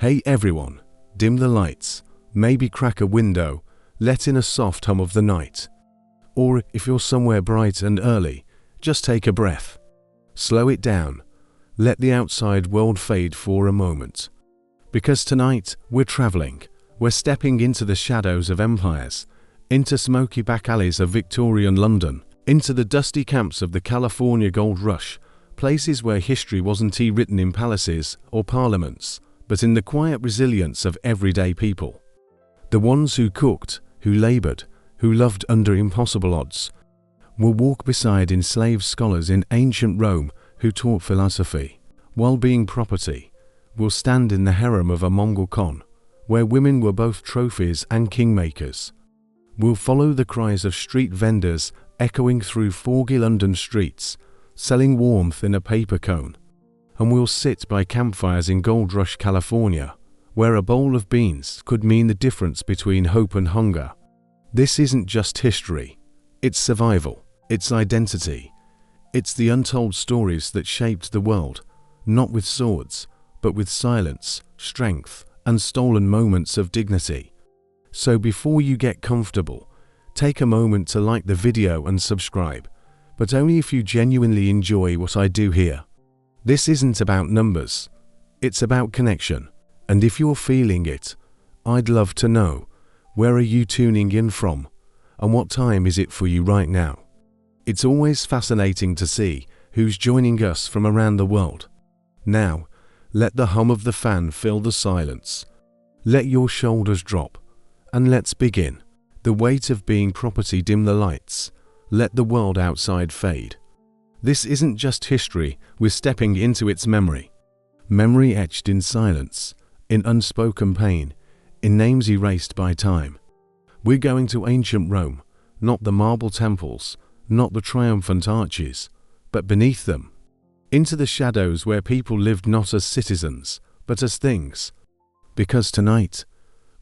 Hey everyone, dim the lights, maybe crack a window, let in a soft hum of the night. Or if you're somewhere bright and early, just take a breath. Slow it down, let the outside world fade for a moment. Because tonight we're traveling, we're stepping into the shadows of empires, into smoky back alleys of Victorian London, into the dusty camps of the California Gold Rush, places where history wasn't written in palaces or parliaments, but in the quiet resilience of everyday people. The ones who cooked, who labored, who loved under impossible odds. We'll walk beside enslaved scholars in ancient Rome who taught philosophy, while being property. We'll stand in the harem of a Mongol Khan, where women were both trophies and kingmakers. We'll follow the cries of street vendors echoing through foggy London streets, selling warmth in a paper cone. And we'll sit by campfires in Gold Rush, California, where a bowl of beans could mean the difference between hope and hunger. This isn't just history, it's survival, it's identity. It's the untold stories that shaped the world, not with swords, but with silence, strength, and stolen moments of dignity. So before you get comfortable, take a moment to like the video and subscribe, but only if you genuinely enjoy what I do here. This isn't about numbers, it's about connection, and if you're feeling it, I'd love to know, where are you tuning in from, and what time is it for you right now? It's always fascinating to see who's joining us from around the world. Now, let the hum of the fan fill the silence. Let your shoulders drop, and let's begin. The weight of being property dim the lights, let the world outside fade. This isn't just history, we're stepping into its memory. Memory etched in silence, in unspoken pain, in names erased by time. We're going to ancient Rome, not the marble temples, not the triumphant arches, but beneath them. Into the shadows where people lived not as citizens, but as things. Because tonight,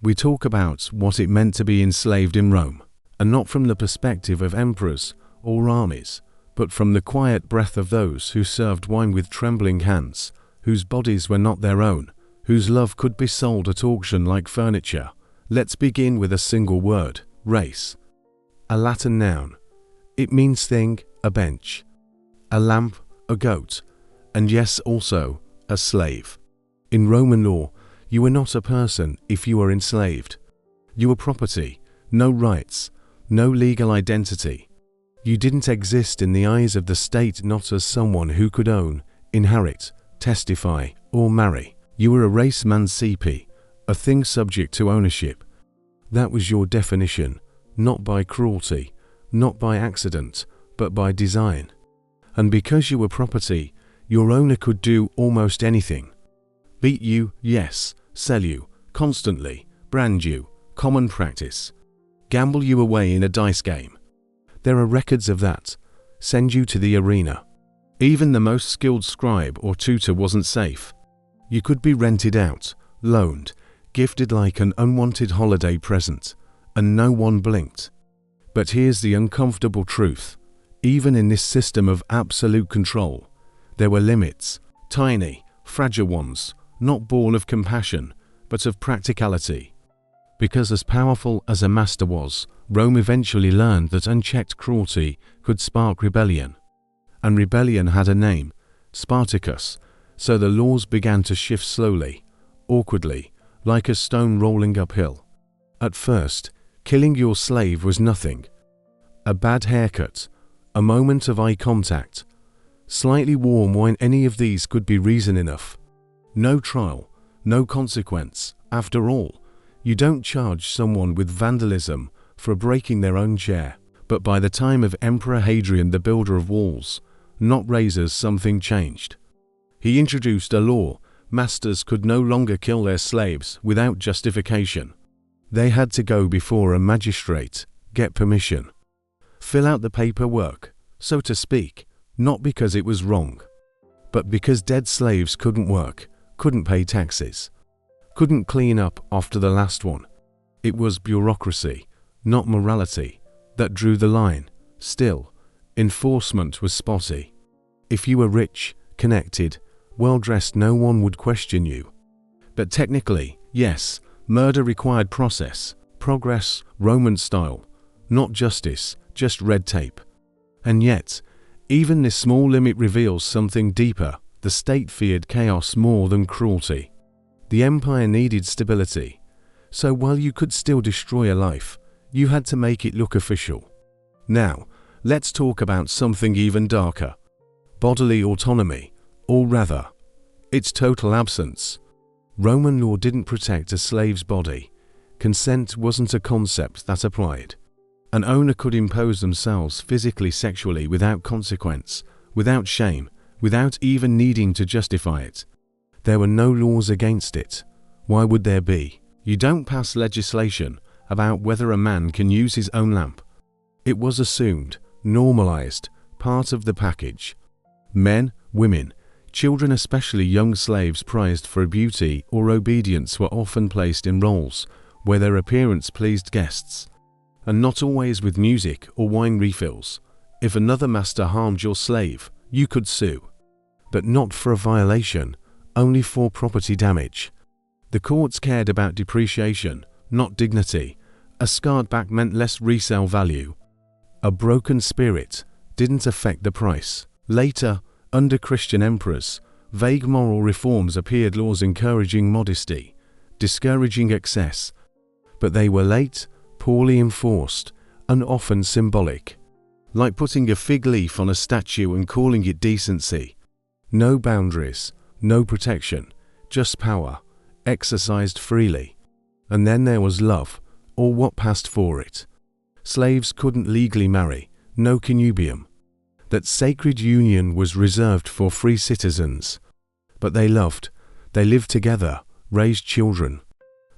we talk about what it meant to be enslaved in Rome, and not from the perspective of emperors or armies, but from the quiet breath of those who served wine with trembling hands, whose bodies were not their own, whose love could be sold at auction like furniture. Let's begin with a single word, race. A Latin noun. It means thing, a bench. A lamp, a goat, and yes, also, a slave. In Roman law, you were not a person if you were enslaved. You were property, no rights, no legal identity. You didn't exist in the eyes of the state not as someone who could own, inherit, testify, or marry. You were a res mancipi, a thing subject to ownership. That was your definition, not by cruelty, not by accident, but by design. And because you were property, your owner could do almost anything. Beat you, yes, sell you, constantly, brand you, common practice. Gamble you away in a dice game. There are records of that. Send you to the arena. Even the most skilled scribe or tutor wasn't safe. You could be rented out, loaned, gifted like an unwanted holiday present, and no one blinked. But here's the uncomfortable truth. Even in this system of absolute control, there were limits, tiny, fragile ones, not born of compassion, but of practicality. Because as powerful as a master was, Rome eventually learned that unchecked cruelty could spark rebellion. And rebellion had a name, Spartacus, so the laws began to shift slowly, awkwardly, like a stone rolling uphill. At first, killing your slave was nothing. A bad haircut, a moment of eye contact, slightly warm wine, any of these could be reason enough. No trial, no consequence. After all, you don't charge someone with vandalism for breaking their own chair. But by the time of Emperor Hadrian, the builder of walls, not razors, something changed. He introduced a law. Masters could no longer kill their slaves without justification. They had to go before a magistrate, get permission, fill out the paperwork, so to speak, not because it was wrong, but because dead slaves couldn't work, couldn't pay taxes, couldn't clean up after the last one. It was bureaucracy, not morality, that drew the line. Still, enforcement was spotty. If you were rich, connected, well-dressed, no one would question you. But technically, yes, murder required process, progress, Roman style, not justice, just red tape. And yet, even this small limit reveals something deeper. The state feared chaos more than cruelty. The empire needed stability. So while you could still destroy a life, you had to make it look official. Now, let's talk about something even darker. Bodily autonomy, or rather, its total absence. Roman law didn't protect a slave's body. Consent wasn't a concept that applied. An owner could impose themselves physically, sexually, without consequence, without shame, without even needing to justify it. There were no laws against it. Why would there be? You don't pass legislation about whether a man can use his own lamp. It was assumed, normalized, part of the package. Men, women, children, especially young slaves prized for beauty or obedience, were often placed in roles where their appearance pleased guests. And not always with music or wine refills. If another master harmed your slave, you could sue. But not for a violation, only for property damage. The courts cared about depreciation, not dignity. A scarred back meant less resale value. A broken spirit didn't affect the price. Later, under Christian emperors, vague moral reforms appeared, laws encouraging modesty, discouraging excess. But they were late, poorly enforced, and often symbolic. Like putting a fig leaf on a statue and calling it decency. No boundaries, no protection, just power, exercised freely. And then there was love, or what passed for it. Slaves couldn't legally marry, no connubium. That sacred union was reserved for free citizens. But they loved, they lived together, raised children,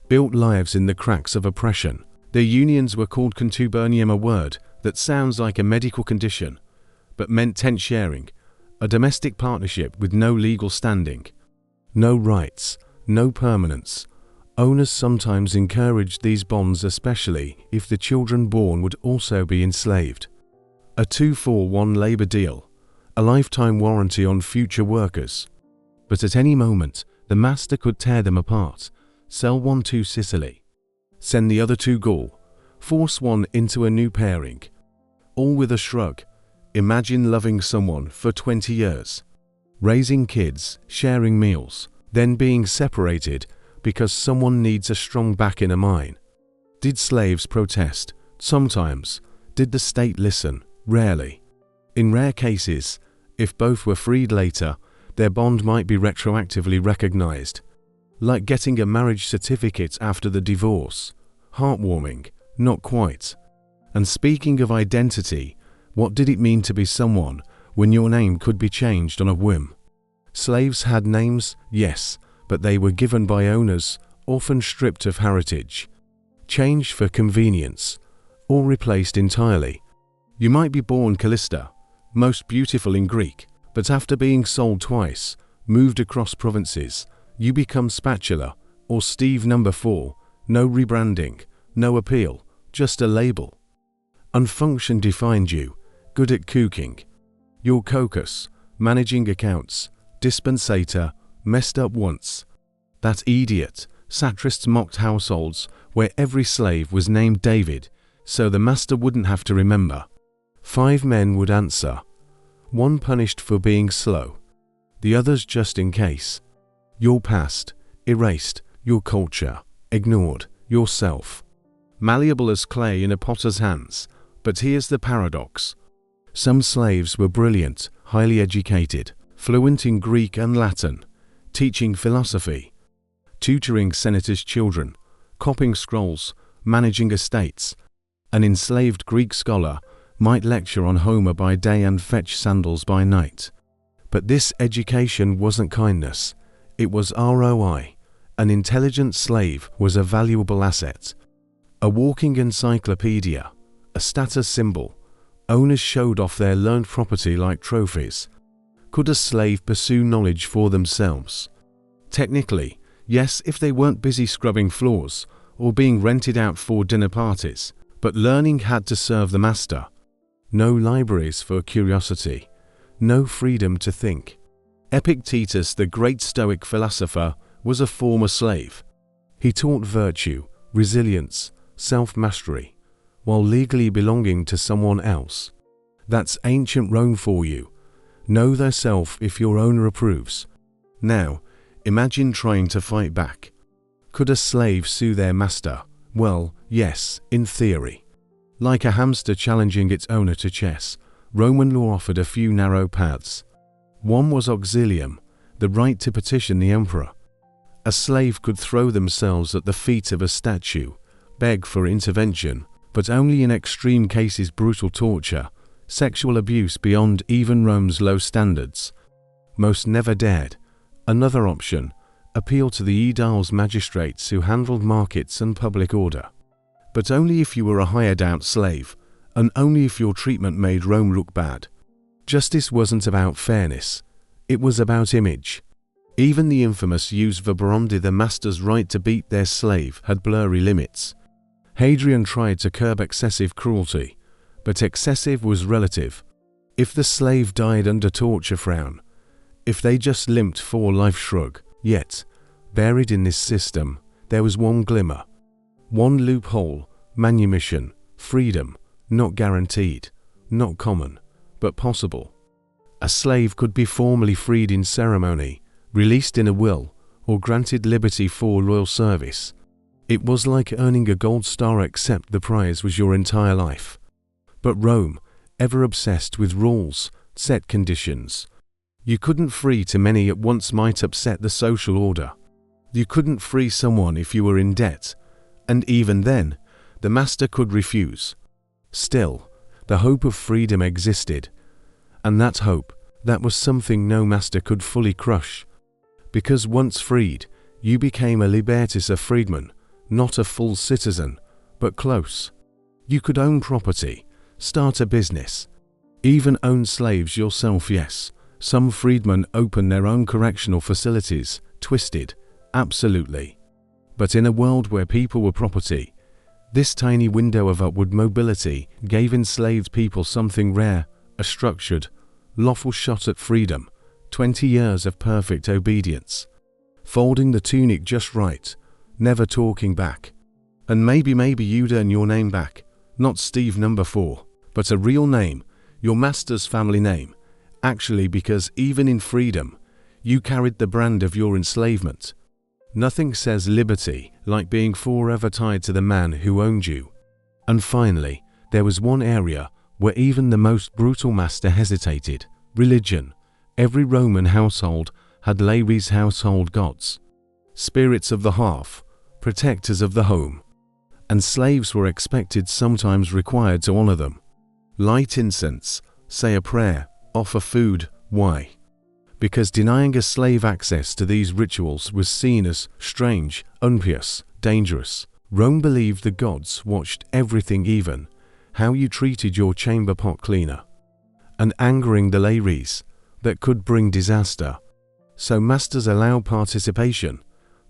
built lives in the cracks of oppression. Their unions were called concubinium, a word that sounds like a medical condition, but meant tent sharing, a domestic partnership with no legal standing. No rights, no permanence. Owners sometimes encouraged these bonds, especially if the children born would also be enslaved. A 2-for-1 labor deal, a lifetime warranty on future workers. But at any moment, the master could tear them apart, sell one to Sicily, send the other to Gaul, force one into a new pairing. All with a shrug. Imagine loving someone for 20 years, raising kids, sharing meals, then being separated because someone needs a strong back in a mine. Did slaves protest? Sometimes. Did the state listen? Rarely. In rare cases, if both were freed later, their bond might be retroactively recognized. Like getting a marriage certificate after the divorce. Heartwarming, not quite. And speaking of identity, what did it mean to be someone when your name could be changed on a whim? Slaves had names, yes, but they were given by owners, often stripped of heritage. Changed for convenience, or replaced entirely. You might be born Callista, most beautiful in Greek, but after being sold twice, moved across provinces, you become Spatula, or Steve No. 4, no rebranding, no appeal, just a label. Unfunction defined you, good at cooking. Your caucus, managing accounts, dispensator, messed up once. That idiot, satirists mocked households where every slave was named David, so the master wouldn't have to remember. 5 men would answer. 1 punished for being slow. The others just in case. Your past, erased. Your culture, ignored. Yourself. Malleable as clay in a potter's hands. But here's the paradox. Some slaves were brilliant, highly educated, fluent in Greek and Latin, teaching philosophy, tutoring senators' children, copying scrolls, managing estates. An enslaved Greek scholar might lecture on Homer by day and fetch sandals by night. But this education wasn't kindness. It was ROI. An intelligent slave was a valuable asset. A walking encyclopedia, a status symbol. Owners showed off their learned property like trophies. Could a slave pursue knowledge for themselves? Technically, yes, if they weren't busy scrubbing floors or being rented out for dinner parties, but learning had to serve the master. No libraries for curiosity, no freedom to think. Epictetus, the great Stoic philosopher, was a former slave. He taught virtue, resilience, self-mastery, while legally belonging to someone else. That's ancient Rome for you. Know thyself if your owner approves. Now, imagine trying to fight back. Could a slave sue their master? Well, yes, in theory. Like a hamster challenging its owner to chess, Roman law offered a few narrow paths. One was auxilium, the right to petition the emperor. A slave could throw themselves at the feet of a statue, beg for intervention, but only in extreme cases brutal torture, sexual abuse beyond even Rome's low standards. Most never dared. Another option, appeal to the aediles magistrates who handled markets and public order. But only if you were a hired out slave, and only if your treatment made Rome look bad. Justice wasn't about fairness, it was about image. Even the infamous jus verbarandi, the master's right to beat their slave, had blurry limits. Hadrian tried to curb excessive cruelty, but excessive was relative. If the slave died under torture, frown. If they just limped for life, shrug. Yet, buried in this system, there was one glimmer. One loophole, manumission, freedom, not guaranteed, not common, but possible. A slave could be formally freed in ceremony, released in a will, or granted liberty for loyal service. It was like earning a gold star, except the prize was your entire life. But Rome, ever obsessed with rules, set conditions. You couldn't free too many at once, might upset the social order. You couldn't free someone if you were in debt, and even then, the master could refuse. Still, the hope of freedom existed, and that hope, that was something no master could fully crush. Because once freed, you became a libertis, a freedman, not a full citizen, but close. You could own property, start a business, even own slaves yourself. Yes, some freedmen open their own correctional facilities, twisted, absolutely. But in a world where people were property, this tiny window of upward mobility gave enslaved people something rare, a structured, lawful shot at freedom, 20 years of perfect obedience. Folding the tunic just right, never talking back. And maybe you'd earn your name back, not Steve number 4, but a real name, your master's family name, actually, because even in freedom, you carried the brand of your enslavement. Nothing says liberty like being forever tied to the man who owned you. And finally, there was one area where even the most brutal master hesitated: religion. Every Roman household had lares, household gods, spirits of the hearth, protectors of the home, and slaves were expected, sometimes required, to honor them. Light incense, say a prayer, offer food. Why? Because denying a slave access to these rituals was seen as strange, impious, dangerous. Rome believed the gods watched everything, even how you treated your chamber pot cleaner, and angering the lares, that could bring disaster. So masters allowed participation,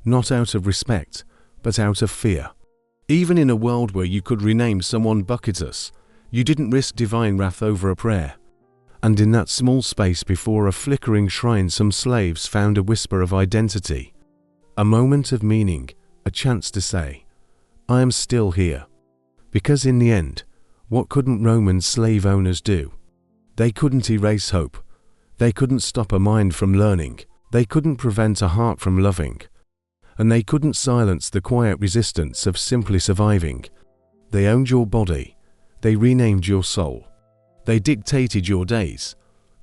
not out of respect, but out of fear. Even in a world where you could rename someone Bucketus, you didn't risk divine wrath over a prayer. And in that small space before a flickering shrine, some slaves found a whisper of identity, a moment of meaning, a chance to say, I am still here. Because in the end, what couldn't Roman slave owners do? They couldn't erase hope. They couldn't stop a mind from learning. They couldn't prevent a heart from loving. And they couldn't silence the quiet resistance of simply surviving. They owned your body. They renamed your soul. They dictated your days,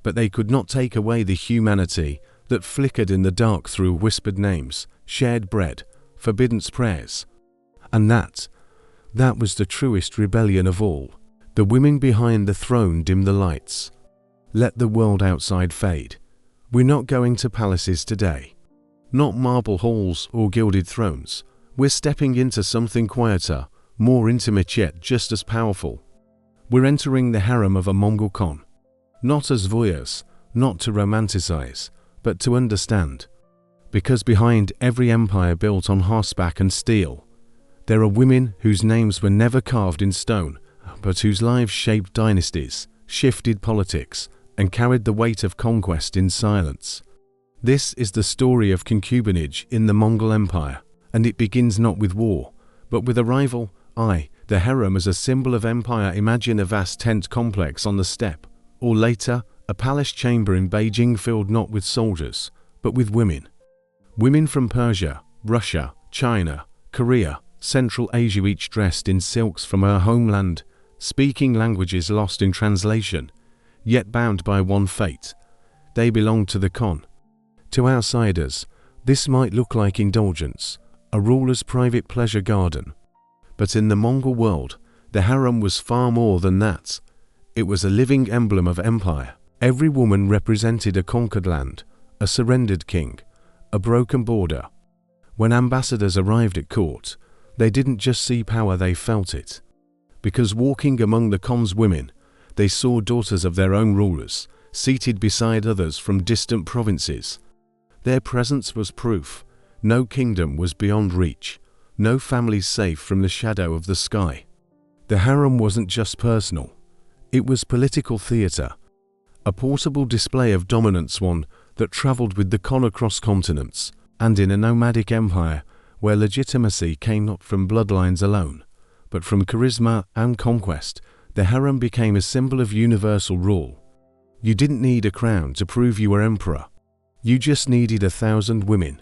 but they could not take away the humanity that flickered in the dark through whispered names, shared bread, forbidden prayers. And that was the truest rebellion of all. The women behind the throne dim the lights. Let the world outside fade. We're not going to palaces today. Not marble halls or gilded thrones. We're stepping into something quieter, more intimate, yet just as powerful. We're entering the harem of a Mongol Khan. Not as voyeurs, not to romanticize, but to understand. Because behind every empire built on horseback and steel, there are women whose names were never carved in stone, but whose lives shaped dynasties, shifted politics, and carried the weight of conquest in silence. This is the story of concubinage in the Mongol Empire, and it begins not with war, but with arrival. The harem as a symbol of empire. Imagine a vast tent complex on the steppe, or later, a palace chamber in Beijing filled not with soldiers, but with women. Women from Persia, Russia, China, Korea, Central Asia, each dressed in silks from her homeland, speaking languages lost in translation, yet bound by one fate. They belong to the Khan. To outsiders, this might look like indulgence, a ruler's private pleasure garden. But in the Mongol world, the harem was far more than that. It was a living emblem of empire. Every woman represented a conquered land, a surrendered king, a broken border. When ambassadors arrived at court, they didn't just see power, they felt it. Because walking among the Khan's women, they saw daughters of their own rulers, seated beside others from distant provinces. Their presence was proof. No kingdom was beyond reach, no family safe from the shadow of the sky. The harem wasn't just personal. It was political theatre, a portable display of dominance, one that travelled with the Khan across continents, and in a nomadic empire where legitimacy came not from bloodlines alone, but from charisma and conquest, the harem became a symbol of universal rule. You didn't need a crown to prove you were emperor. You just needed 1,000 women,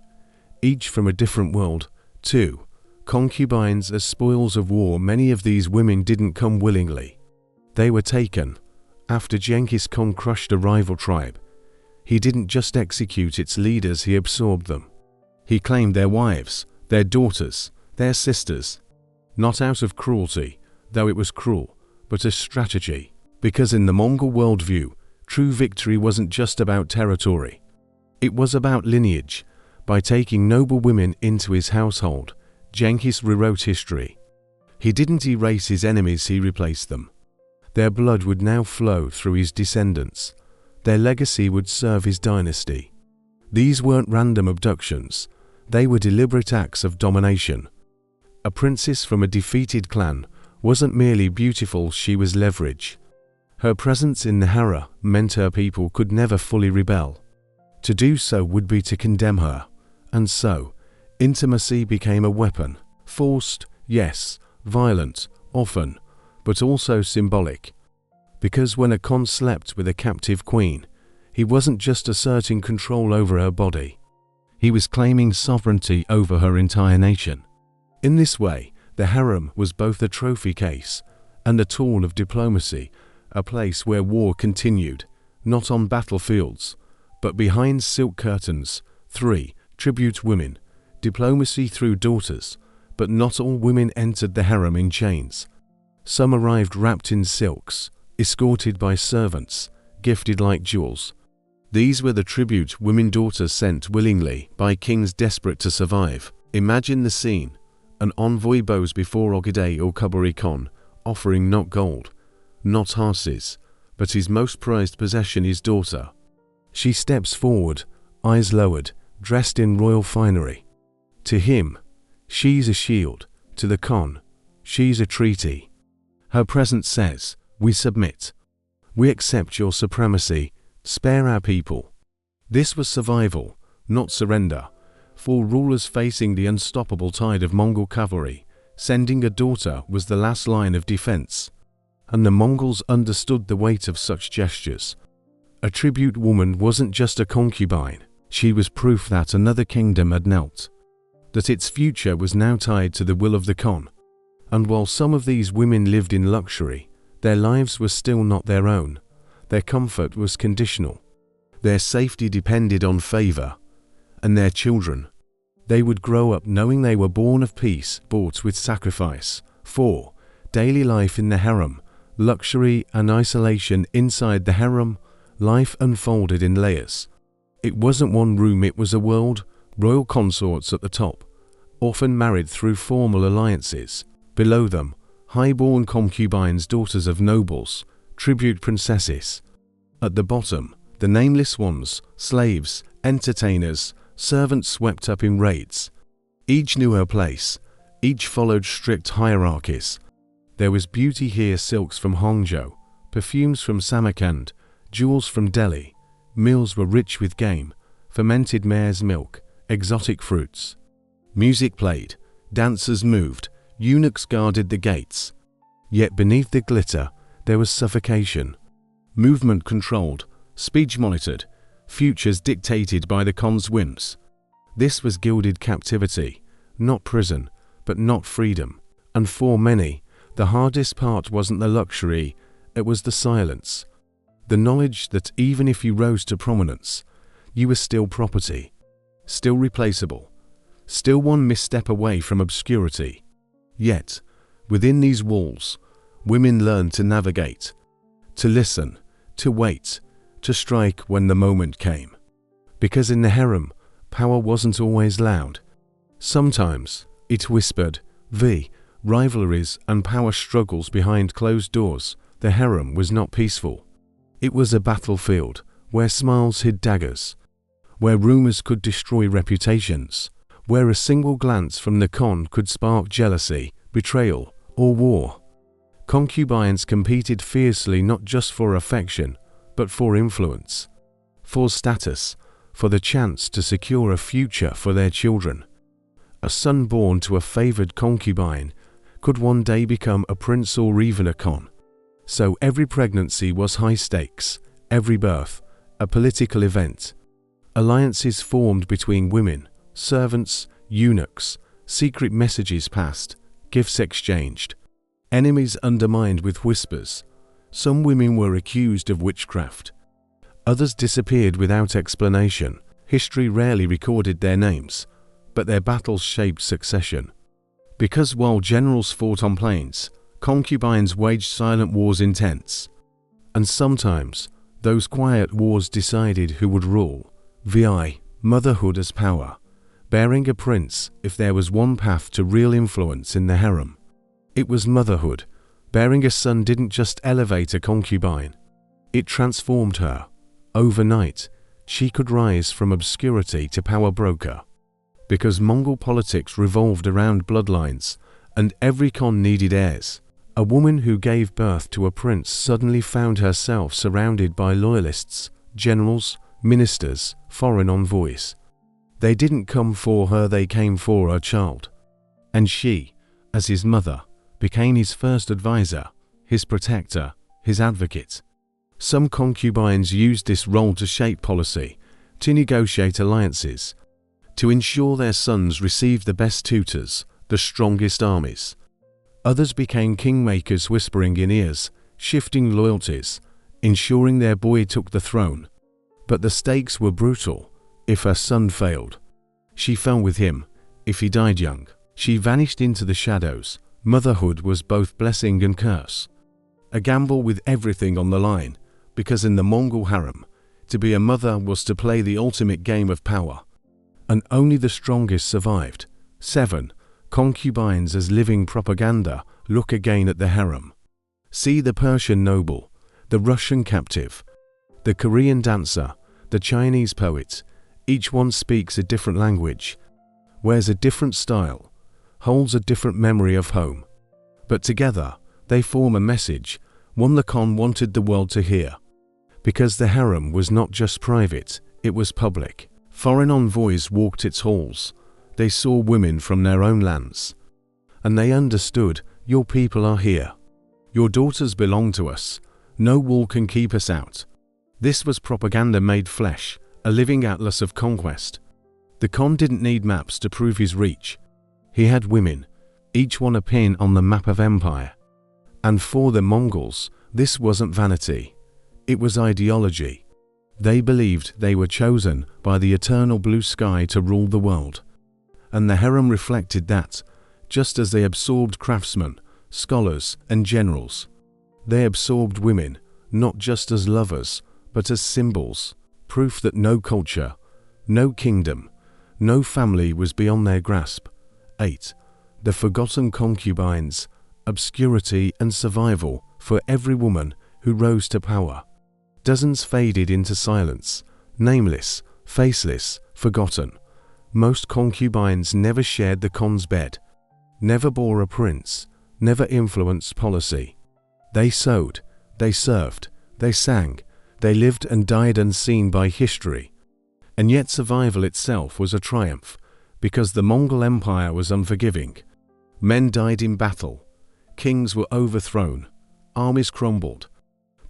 each from a different world. 2. Concubines as spoils of war. Many of these women didn't come willingly. They were taken. After Genghis Khan crushed a rival tribe, he didn't just execute its leaders, he absorbed them. He claimed their wives, their daughters, their sisters. Not out of cruelty, though it was cruel, but a strategy. Because in the Mongol worldview, true victory wasn't just about territory. It was about lineage. By taking noble women into his household, Genghis rewrote history. He didn't erase his enemies, he replaced them. Their blood would now flow through his descendants. Their legacy would serve his dynasty. These weren't random abductions. They were deliberate acts of domination. A princess from a defeated clan wasn't merely beautiful, she was leverage. Her presence in the harem meant her people could never fully rebel. To do so would be to condemn her. And so, intimacy became a weapon. Forced, yes, violent, often, but also symbolic. Because when a Khan slept with a captive queen, he wasn't just asserting control over her body. He was claiming sovereignty over her entire nation. In this way, the harem was both a trophy case and a tool of diplomacy, a place where war continued, not on battlefields, but behind silk curtains. 3. Tribute women. Diplomacy through daughters, but not all women entered the harem in chains. Some arrived wrapped in silks, escorted by servants, gifted like jewels. These were the tribute women, daughters sent willingly by kings desperate to survive. Imagine the scene. An envoy bows before Ogedei or Kubari Khan, offering not gold, not horses, but his most prized possession, his daughter. She steps forward, eyes lowered, dressed in royal finery. To him, she's a shield. To the Khan, she's a treaty. Her presence says, we submit. We accept your supremacy. Spare our people. This was survival, not surrender. For rulers facing the unstoppable tide of Mongol cavalry, sending a daughter was the last line of defense. And the Mongols understood the weight of such gestures. A tribute woman wasn't just a concubine. She was proof that another kingdom had knelt, that its future was now tied to the will of the Khan. And while some of these women lived in luxury, their lives were still not their own. Their comfort was conditional. Their safety depended on favor. And their children, they would grow up knowing they were born of peace, bought with sacrifice. 4. Daily life in the harem. Luxury and isolation. Inside the harem, life unfolded in layers. It wasn't one room, it was a world. Royal consorts at the top, often married through formal alliances. Below them, high-born concubines, daughters of nobles, tribute princesses. At the bottom, the nameless ones, slaves, entertainers, servants swept up in raids. Each knew her place. Each followed strict hierarchies. There was beauty here, silks from Hangzhou, perfumes from Samarkand, jewels from Delhi. Meals were rich with game, fermented mare's milk, exotic fruits. Music played, dancers moved, eunuchs guarded the gates. Yet beneath the glitter, there was suffocation. Movement controlled, speech monitored, futures dictated by the Khan's whims. This was gilded captivity, not prison, but not freedom. And for many, the hardest part wasn't the luxury, it was the silence. The knowledge that even if you rose to prominence, you were still property, still replaceable, still one misstep away from obscurity. Yet, within these walls, women learned to navigate, to listen, to wait, to strike when the moment came. Because in the harem, power wasn't always loud. Sometimes it whispered, rivalries and power struggles behind closed doors. The harem was not peaceful. It was a battlefield where smiles hid daggers, where rumors could destroy reputations, where a single glance from the Khan could spark jealousy, betrayal, or war. Concubines competed fiercely not just for affection, but for influence, for status, for the chance to secure a future for their children. A son born to a favored concubine could one day become a prince or even a Khan. So every pregnancy was high stakes, every birth, a political event. Alliances formed between women, servants, eunuchs, secret messages passed, gifts exchanged. Enemies undermined with whispers. Some women were accused of witchcraft. Others disappeared without explanation. History rarely recorded their names, but their battles shaped succession. Because while generals fought on plains, concubines waged silent wars in tents. And sometimes, those quiet wars decided who would rule. Motherhood as power. Bearing a prince if there was one path to real influence in the harem. It was motherhood. Bearing a son didn't just elevate a concubine. It transformed her. Overnight, she could rise from obscurity to power broker. Because Mongol politics revolved around bloodlines, and every Khan needed heirs. A woman who gave birth to a prince suddenly found herself surrounded by loyalists, generals, ministers, foreign envoys. They didn't come for her, they came for her child. And she, as his mother, became his first advisor, his protector, his advocate. Some concubines used this role to shape policy, to negotiate alliances, to ensure their sons received the best tutors, the strongest armies. Others became kingmakers, whispering in ears, shifting loyalties, ensuring their boy took the throne. But the stakes were brutal. If her son failed, she fell with him. If he died young, she vanished into the shadows. Motherhood was both blessing and curse. A gamble with everything on the line, because in the Mongol harem, to be a mother was to play the ultimate game of power. And only the strongest survived. 7. Concubines as living propaganda. Look again at the harem. See the Persian noble, the Russian captive, the Korean dancer, the Chinese poet. Each one speaks a different language, wears a different style, holds a different memory of home. But together, they form a message, one the Khan wanted the world to hear. Because the harem was not just private, it was public. Foreign envoys walked its halls. They saw women from their own lands. And they understood, your people are here. Your daughters belong to us. No wall can keep us out. This was propaganda made flesh, a living atlas of conquest. The Khan didn't need maps to prove his reach. He had women, each one a pin on the map of empire. And for the Mongols, this wasn't vanity. It was ideology. They believed they were chosen by the eternal blue sky to rule the world. And the harem reflected that, just as they absorbed craftsmen, scholars, and generals. They absorbed women, not just as lovers, but as symbols, proof that no culture, no kingdom, no family was beyond their grasp. 8. The forgotten concubines, obscurity and survival for every woman who rose to power. Dozens faded into silence, nameless, faceless, forgotten. Most concubines never shared the Khan's bed, never bore a prince, never influenced policy. They sewed, they served, they sang, they lived and died unseen by history. And yet survival itself was a triumph, because the Mongol Empire was unforgiving. Men died in battle, kings were overthrown, armies crumbled.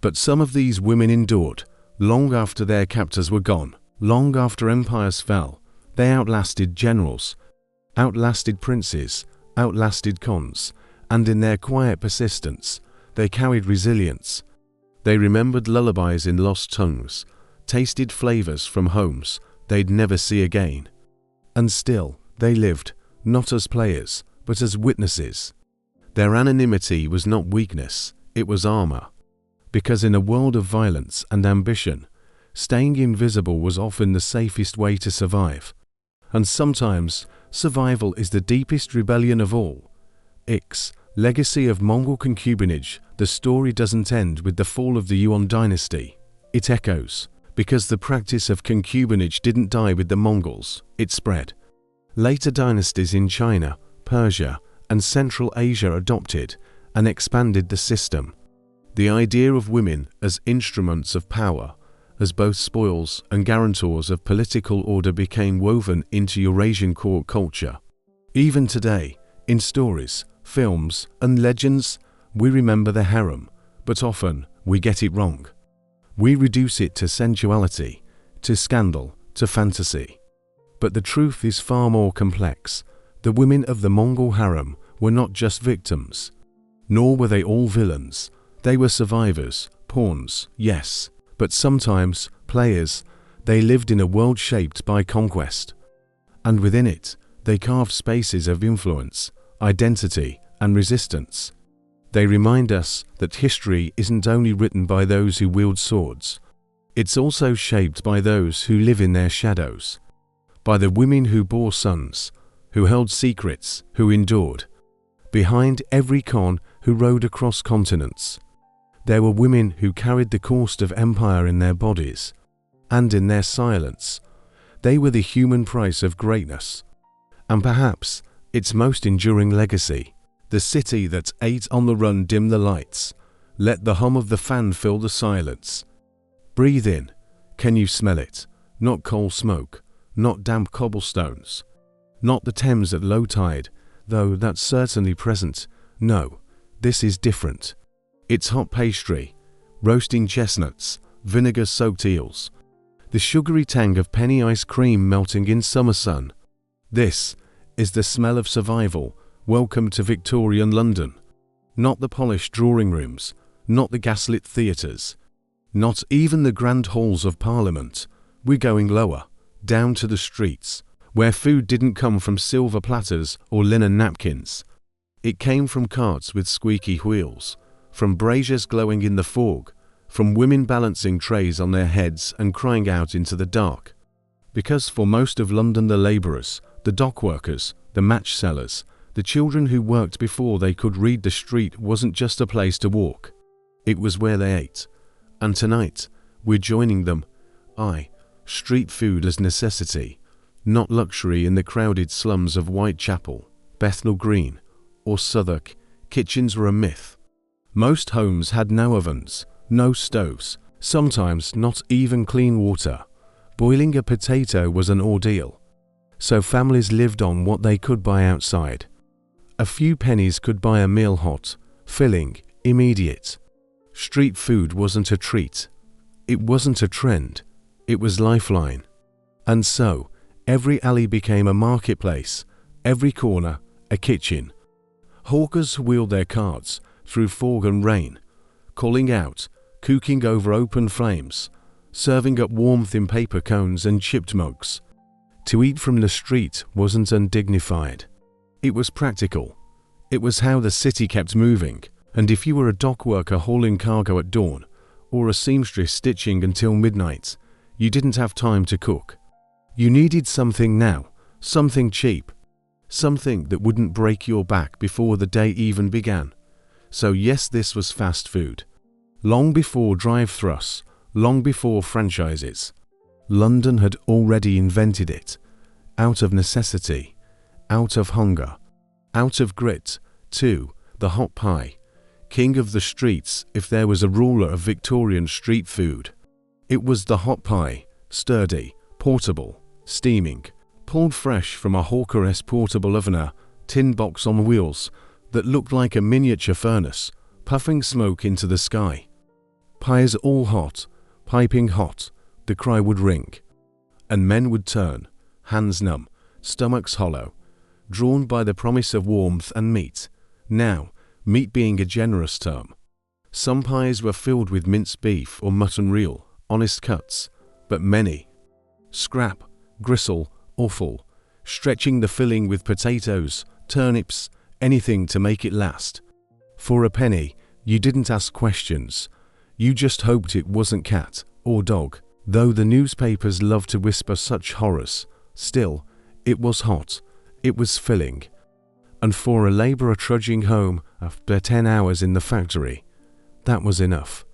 But some of these women endured, long after their captors were gone, long after empires fell. They outlasted generals, outlasted princes, outlasted khans, and in their quiet persistence, they carried resilience. They remembered lullabies in lost tongues, tasted flavors from homes they'd never see again. And still, they lived, not as players, but as witnesses. Their anonymity was not weakness, it was armor. Because in a world of violence and ambition, staying invisible was often the safest way to survive. And sometimes, survival is the deepest rebellion of all. Ix, Legacy of Mongol Concubinage. The story doesn't end with the fall of the Yuan dynasty. It echoes, because the practice of concubinage didn't die with the Mongols, it spread. Later dynasties in China, Persia, and Central Asia adopted and expanded the system. The idea of women as instruments of power, as both spoils and guarantors of political order, became woven into Eurasian court culture. Even today, in stories, films, and legends, we remember the harem, but often we get it wrong. We reduce it to sensuality, to scandal, to fantasy. But the truth is far more complex. The women of the Mongol harem were not just victims, nor were they all villains. They were survivors, pawns, yes, but sometimes players. They lived in a world shaped by conquest. And within it, they carved spaces of influence, identity, and resistance. They remind us that history isn't only written by those who wield swords. It's also shaped by those who live in their shadows. By the women who bore sons, who held secrets, who endured. Behind every Khan who rode across continents, there were women who carried the cost of empire in their bodies. And in their silence, they were the human price of greatness. And perhaps its most enduring legacy, the city that ate on the run, dim the lights, let the hum of the fan fill the silence. Breathe in, can you smell it? Not coal smoke, not damp cobblestones, not the Thames at low tide, though that's certainly present. No, this is different. It's hot pastry, roasting chestnuts, vinegar-soaked eels, the sugary tang of penny ice cream melting in summer sun. This is the smell of survival. Welcome to Victorian London. Not the polished drawing rooms, not the gaslit theatres, not even the grand halls of Parliament. We're going lower, down to the streets, where food didn't come from silver platters or linen napkins. It came from carts with squeaky wheels, from braziers glowing in the fog, from women balancing trays on their heads and crying out into the dark. Because for most of London, the labourers, the dock workers, the match sellers, the children who worked before they could read, the street wasn't just a place to walk. It was where they ate. And tonight, we're joining them. Street food as necessity, not luxury. In the crowded slums of Whitechapel, Bethnal Green, or Southwark, kitchens were a myth. Most homes had no ovens, no stoves, sometimes not even clean water. Boiling a potato was an ordeal. So families lived on what they could buy outside. A few pennies could buy a meal hot, filling, immediate. Street food wasn't a treat. It wasn't a trend. It was lifeline. And so, every alley became a marketplace, every corner a kitchen. Hawkers wheeled their carts through fog and rain, calling out, cooking over open flames, serving up warmth in paper cones and chipped mugs. To eat from the street wasn't undignified. It was practical. It was how the city kept moving. And if you were a dock worker hauling cargo at dawn, or a seamstress stitching until midnight, you didn't have time to cook. You needed something now, something cheap, something that wouldn't break your back before the day even began. So yes, this was fast food. Long before drive-thrus, long before franchises. London had already invented it. Out of necessity, out of hunger, out of grit, too, the hot pie. King of the streets, if there was a ruler of Victorian street food. It was the hot pie, sturdy, portable, steaming, pulled fresh from a hawkeress portable ovener, tin box on wheels that looked like a miniature furnace, puffing smoke into the sky. Pies all hot, piping hot, the cry would ring. And men would turn, hands numb, stomachs hollow, drawn by the promise of warmth and meat. Now, meat being a generous term. Some pies were filled with minced beef or mutton real, honest cuts, but many. Scrap, gristle, offal, stretching the filling with potatoes, turnips, anything to make it last. For a penny, you didn't ask questions. You just hoped it wasn't cat or dog. Though the newspapers loved to whisper such horrors, still, it was hot, it was filling. And for a labourer trudging home after 10 hours in the factory, that was enough.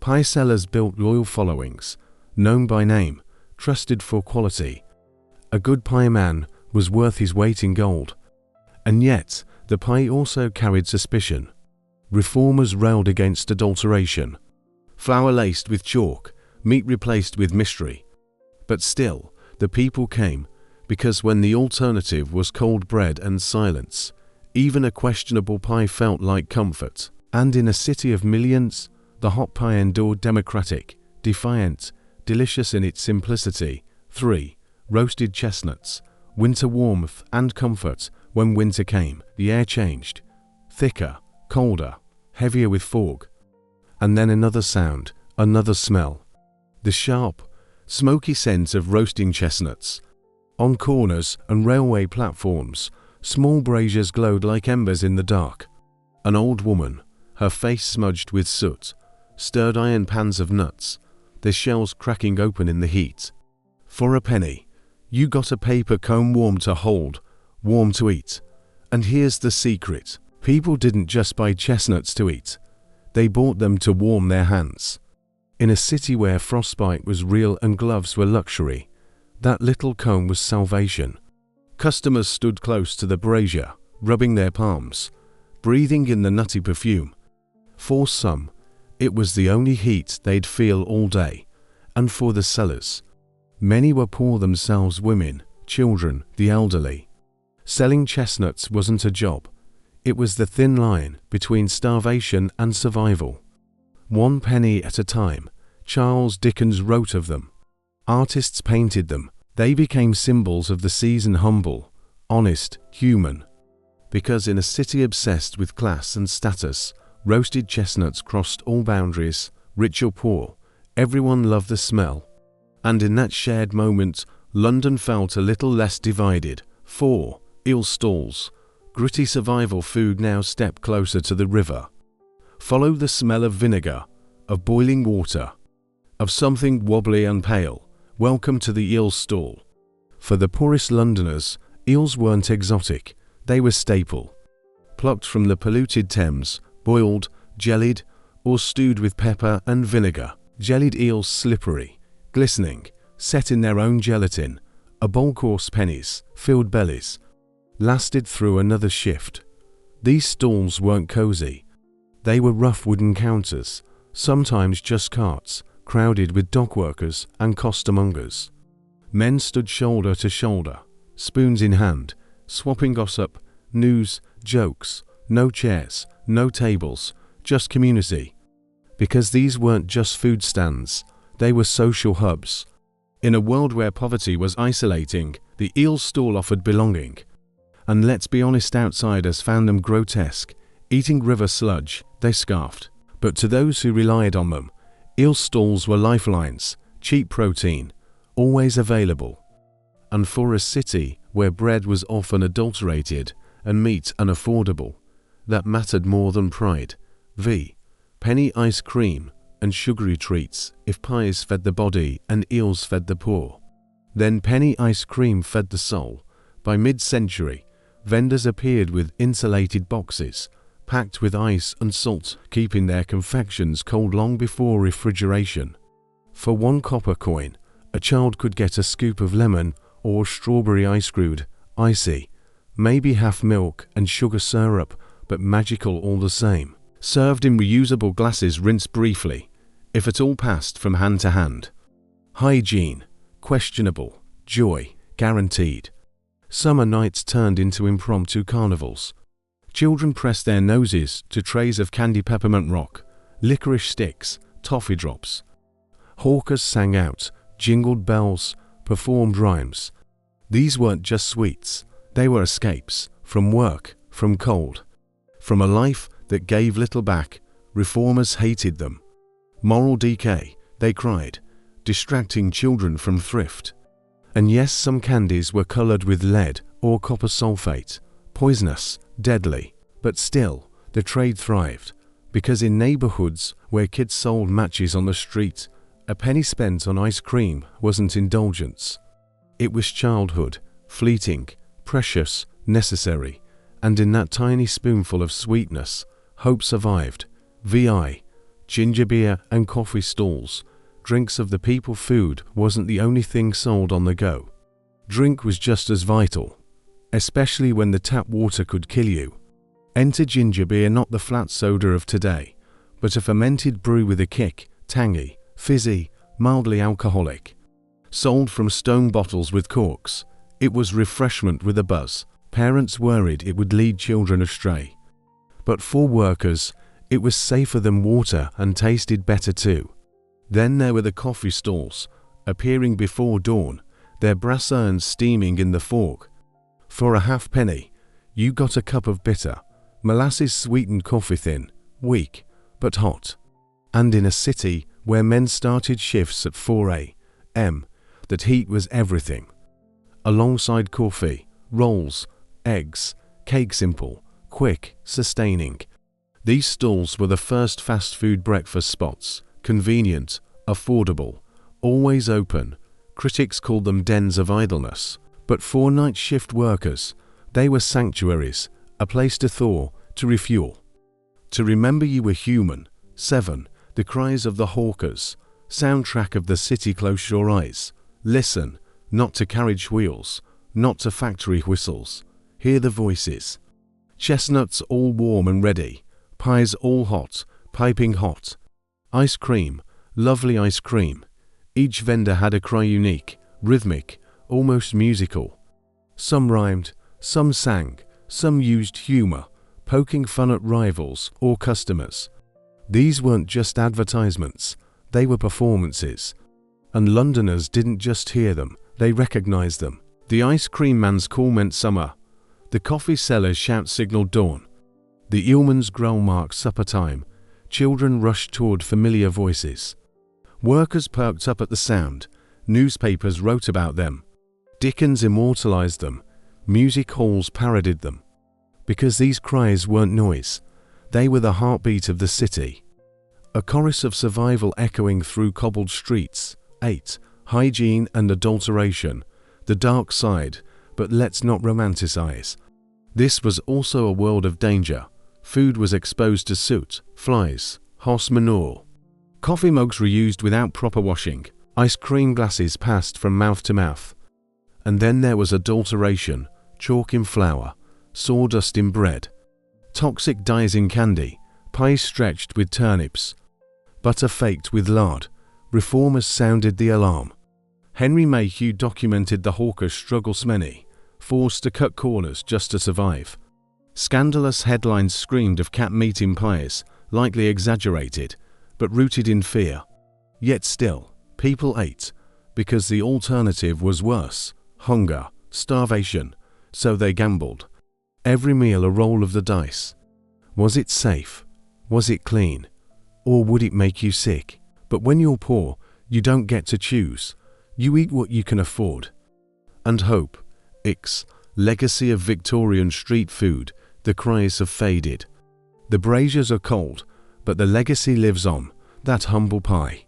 Pie sellers built loyal followings, known by name, trusted for quality. A good pie man was worth his weight in gold. And yet, the pie also carried suspicion. Reformers railed against adulteration. Flour laced with chalk, meat replaced with mystery. But still, the people came, because when the alternative was cold bread and silence, even a questionable pie felt like comfort. And in a city of millions, the hot pie endured democratic, defiant, delicious in its simplicity. 3. Roasted chestnuts, winter warmth and comfort. When winter came, the air changed, thicker, colder, heavier with fog. And then another sound, another smell. The sharp, smoky scent of roasting chestnuts. On corners and railway platforms, small braziers glowed like embers in the dark. An old woman, her face smudged with soot, stirred iron pans of nuts, their shells cracking open in the heat. For a penny, you got a paper comb warm to hold, warm to eat. And here's the secret. People didn't just buy chestnuts to eat. They bought them to warm their hands. In a city where frostbite was real and gloves were luxury, that little comb was salvation. Customers stood close to the brazier, rubbing their palms, breathing in the nutty perfume. For some, it was the only heat they'd feel all day. And for the sellers, many were poor themselves, women, children, the elderly. Selling chestnuts wasn't a job. It was the thin line between starvation and survival. 1 penny at a time, Charles Dickens wrote of them. Artists painted them. They became symbols of the season, humble, honest, human. Because in a city obsessed with class and status, roasted chestnuts crossed all boundaries, rich or poor. Everyone loved the smell. And in that shared moment, London felt a little less divided. 4. Eel stalls. Gritty survival food now. Step closer to the river. Follow the smell of vinegar, of boiling water, of something wobbly and pale. Welcome to the eel stall. For the poorest Londoners, eels weren't exotic, they were staple. Plucked from the polluted Thames, boiled, jellied, or stewed with pepper and vinegar. Jellied eels slippery, glistening, set in their own gelatin. A bowl course pennies, filled bellies. Lasted through another shift. These stalls weren't cozy. They were rough wooden counters, sometimes just carts, crowded with dockworkers and costermongers. Men stood shoulder to shoulder, spoons in hand, swapping gossip, news, jokes. No chairs, no tables, just community. Because these weren't just food stands, they were social hubs. In a world where poverty was isolating, the eel stall offered belonging. And let's be honest, outsiders found them grotesque. Eating river sludge, they scoffed. But to those who relied on them, eel stalls were lifelines, cheap protein, always available. And for a city where bread was often adulterated and meat unaffordable, that mattered more than pride. Penny ice cream and sugary treats if pies fed the body and eels fed the poor. Then penny ice cream fed the soul. By mid-century, vendors appeared with insulated boxes, packed with ice and salt, keeping their confections cold long before refrigeration. For 1 copper coin, a child could get a scoop of lemon or strawberry ice crewed, icy, maybe half milk and sugar syrup, but magical all the same. Served in reusable glasses, rinsed briefly, if at all passed from hand to hand. Hygiene, questionable, joy guaranteed. Summer nights turned into impromptu carnivals. Children pressed their noses to trays of candy peppermint rock, licorice sticks, toffee drops. Hawkers sang out, jingled bells, performed rhymes. These weren't just sweets, they were escapes from work, from cold, from a life that gave little back. Reformers hated them. Moral decay, they cried, distracting children from thrift. And yes, some candies were colored with lead or copper sulfate, poisonous, deadly, but still, the trade thrived, because in neighborhoods where kids sold matches on the street, a penny spent on ice cream wasn't indulgence. It was childhood, fleeting, precious, necessary, and in that tiny spoonful of sweetness, hope survived. VI, ginger beer and coffee stalls, drinks of the people. Food wasn't the only thing sold on the go. Drink was just as vital, especially when the tap water could kill you. Enter ginger beer, not the flat soda of today, but a fermented brew with a kick, tangy, fizzy, mildly alcoholic. Sold from stone bottles with corks, it was refreshment with a buzz. Parents worried it would lead children astray. But for workers, it was safer than water and tasted better too. Then there were the coffee stalls, appearing before dawn, their brass urns steaming in the fog. For a halfpenny, you got a cup of bitter, molasses-sweetened coffee, thin, weak, but hot. And in a city where men started shifts at 4 a.m., that heat was everything. Alongside coffee, rolls, eggs, cake, simple, quick, sustaining. These stalls were the first fast food breakfast spots, convenient, affordable, always open. Critics called them dens of idleness, but for night shift workers, they were sanctuaries, a place to thaw, to refuel, to remember you were human. 7. The cries of the hawkers, soundtrack of the city. Close your eyes, listen, not to carriage wheels, not to factory whistles. Hear the voices. Chestnuts all warm and ready, pies all hot, piping hot. Ice cream, lovely ice cream. Each vendor had a cry, unique, rhythmic, almost musical. Some rhymed, some sang, some used humor, poking fun at rivals or customers. These weren't just advertisements, they were performances. And Londoners didn't just hear them, they recognized them. The ice cream man's call meant summer. The coffee seller's shout signaled dawn. The eelman's growl marked supper time. Children rushed toward familiar voices. Workers perked up at the sound. Newspapers wrote about them. Dickens immortalized them. Music halls parodied them. Because these cries weren't noise. They were the heartbeat of the city. A chorus of survival echoing through cobbled streets. 8. Hygiene and adulteration. The dark side, but let's not romanticize. This was also a world of danger. Food was exposed to soot, flies, horse manure. Coffee mugs reused without proper washing. Ice cream glasses passed from mouth to mouth. And then there was adulteration, chalk in flour, sawdust in bread, toxic dyes in candy, pies stretched with turnips, butter faked with lard. Reformers sounded the alarm. Henry Mayhew documented the hawkers' struggles, many forced to cut corners just to survive. Scandalous headlines screamed of cat meat in pies, likely exaggerated, but rooted in fear. Yet still, people ate, because the alternative was worse: hunger, starvation, so they gambled. Every meal a roll of the dice. Was it safe? Was it clean? Or would it make you sick? But when you're poor, you don't get to choose. You eat what you can afford. And hope, Ix, legacy of Victorian street food, the cries have faded. The braziers are cold, but the legacy lives on, that humble pie.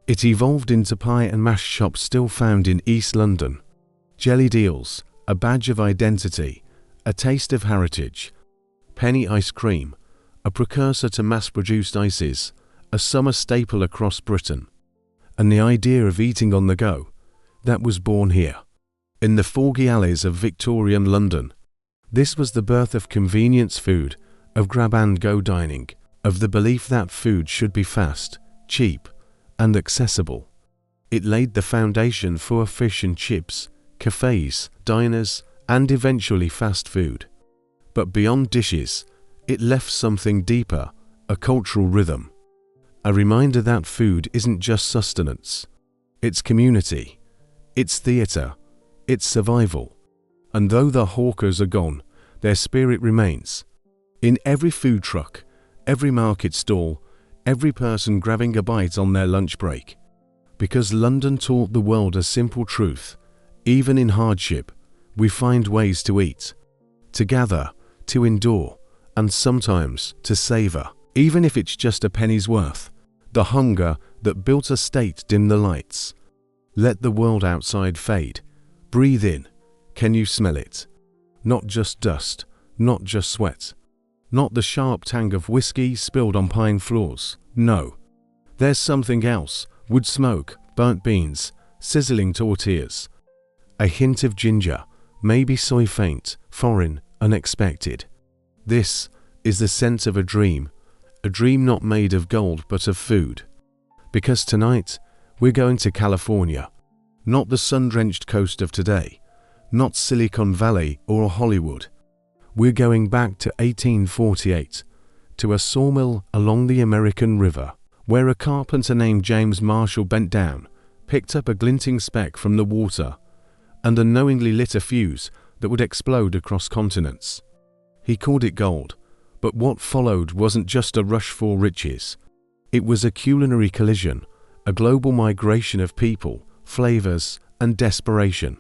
It evolved into pie and mash shops still found in East London. Jellied eels, a badge of identity, a taste of heritage. Penny ice cream, a precursor to mass-produced ices, a summer staple across Britain. And the idea of eating on the go, that was born here, in the foggy alleys of Victorian London. This was the birth of convenience food, of grab-and-go dining, of the belief that food should be fast, cheap, and accessible. It laid the foundation for fish and chips, cafes, diners, and eventually fast food. But beyond dishes, it left something deeper, a cultural rhythm. A reminder that food isn't just sustenance. It's community. It's theatre. It's survival. And though the hawkers are gone, their spirit remains. In every food truck, every market stall, every person grabbing a bite on their lunch break. Because London taught the world a simple truth. Even in hardship, we find ways to eat, to gather, to endure, and sometimes to savor. Even if it's just a penny's worth. The hunger that built a state dim the lights. Let the world outside fade. Breathe in. Can you smell it? Not just dust, not just sweat. Not the sharp tang of whiskey spilled on pine floors. No. There's something else. Wood smoke, burnt beans, sizzling tortillas. A hint of ginger, maybe soy faint, foreign, unexpected. This is the sense of a dream not made of gold but of food. Because tonight, we're going to California. Not the sun-drenched coast of today, not Silicon Valley or Hollywood. We're going back to 1848, to a sawmill along the American River, where a carpenter named James Marshall bent down, picked up a glinting speck from the water, and unknowingly lit a fuse that would explode across continents. He called it gold, but what followed wasn't just a rush for riches. It was a culinary collision, a global migration of people, flavors, and desperation.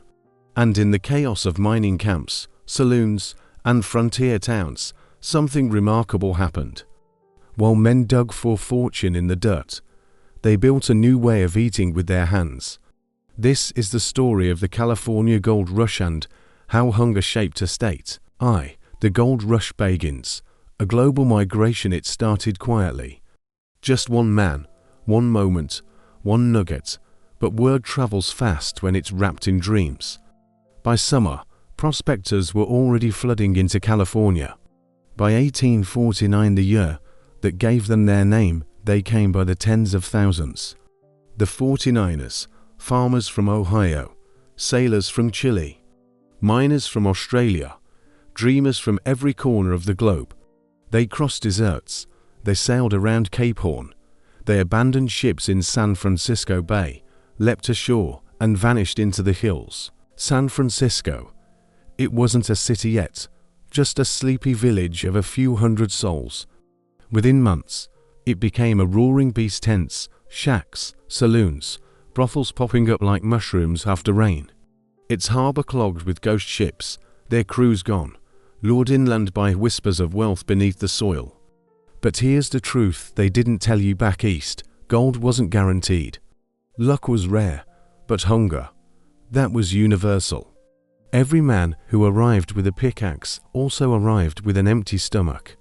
And in the chaos of mining camps, saloons, and frontier towns, something remarkable happened. While men dug for fortune in the dirt, they built a new way of eating with their hands. This is the story of the California Gold Rush and how hunger shaped a state. The Gold Rush begins. A global migration. It started quietly. Just one man, one moment, one nugget, but word travels fast when it's wrapped in dreams. By summer, prospectors were already flooding into California. By 1849, the year that gave them their name, they came by the tens of thousands. The 49ers, farmers from Ohio, sailors from Chile, miners from Australia, dreamers from every corner of the globe. They crossed deserts, they sailed around Cape Horn, they abandoned ships in San Francisco Bay, leapt ashore, and vanished into the hills. San Francisco. It wasn't a city yet, just a sleepy village of a few hundred souls. Within months, it became a roaring beast. Tents, shacks, saloons, brothels popping up like mushrooms after rain. Its harbor clogged with ghost ships, their crews gone, lured inland by whispers of wealth beneath the soil. But here's the truth they didn't tell you back east: gold wasn't guaranteed. Luck was rare, but hunger, that was universal. Every man who arrived with a pickaxe also arrived with an empty stomach.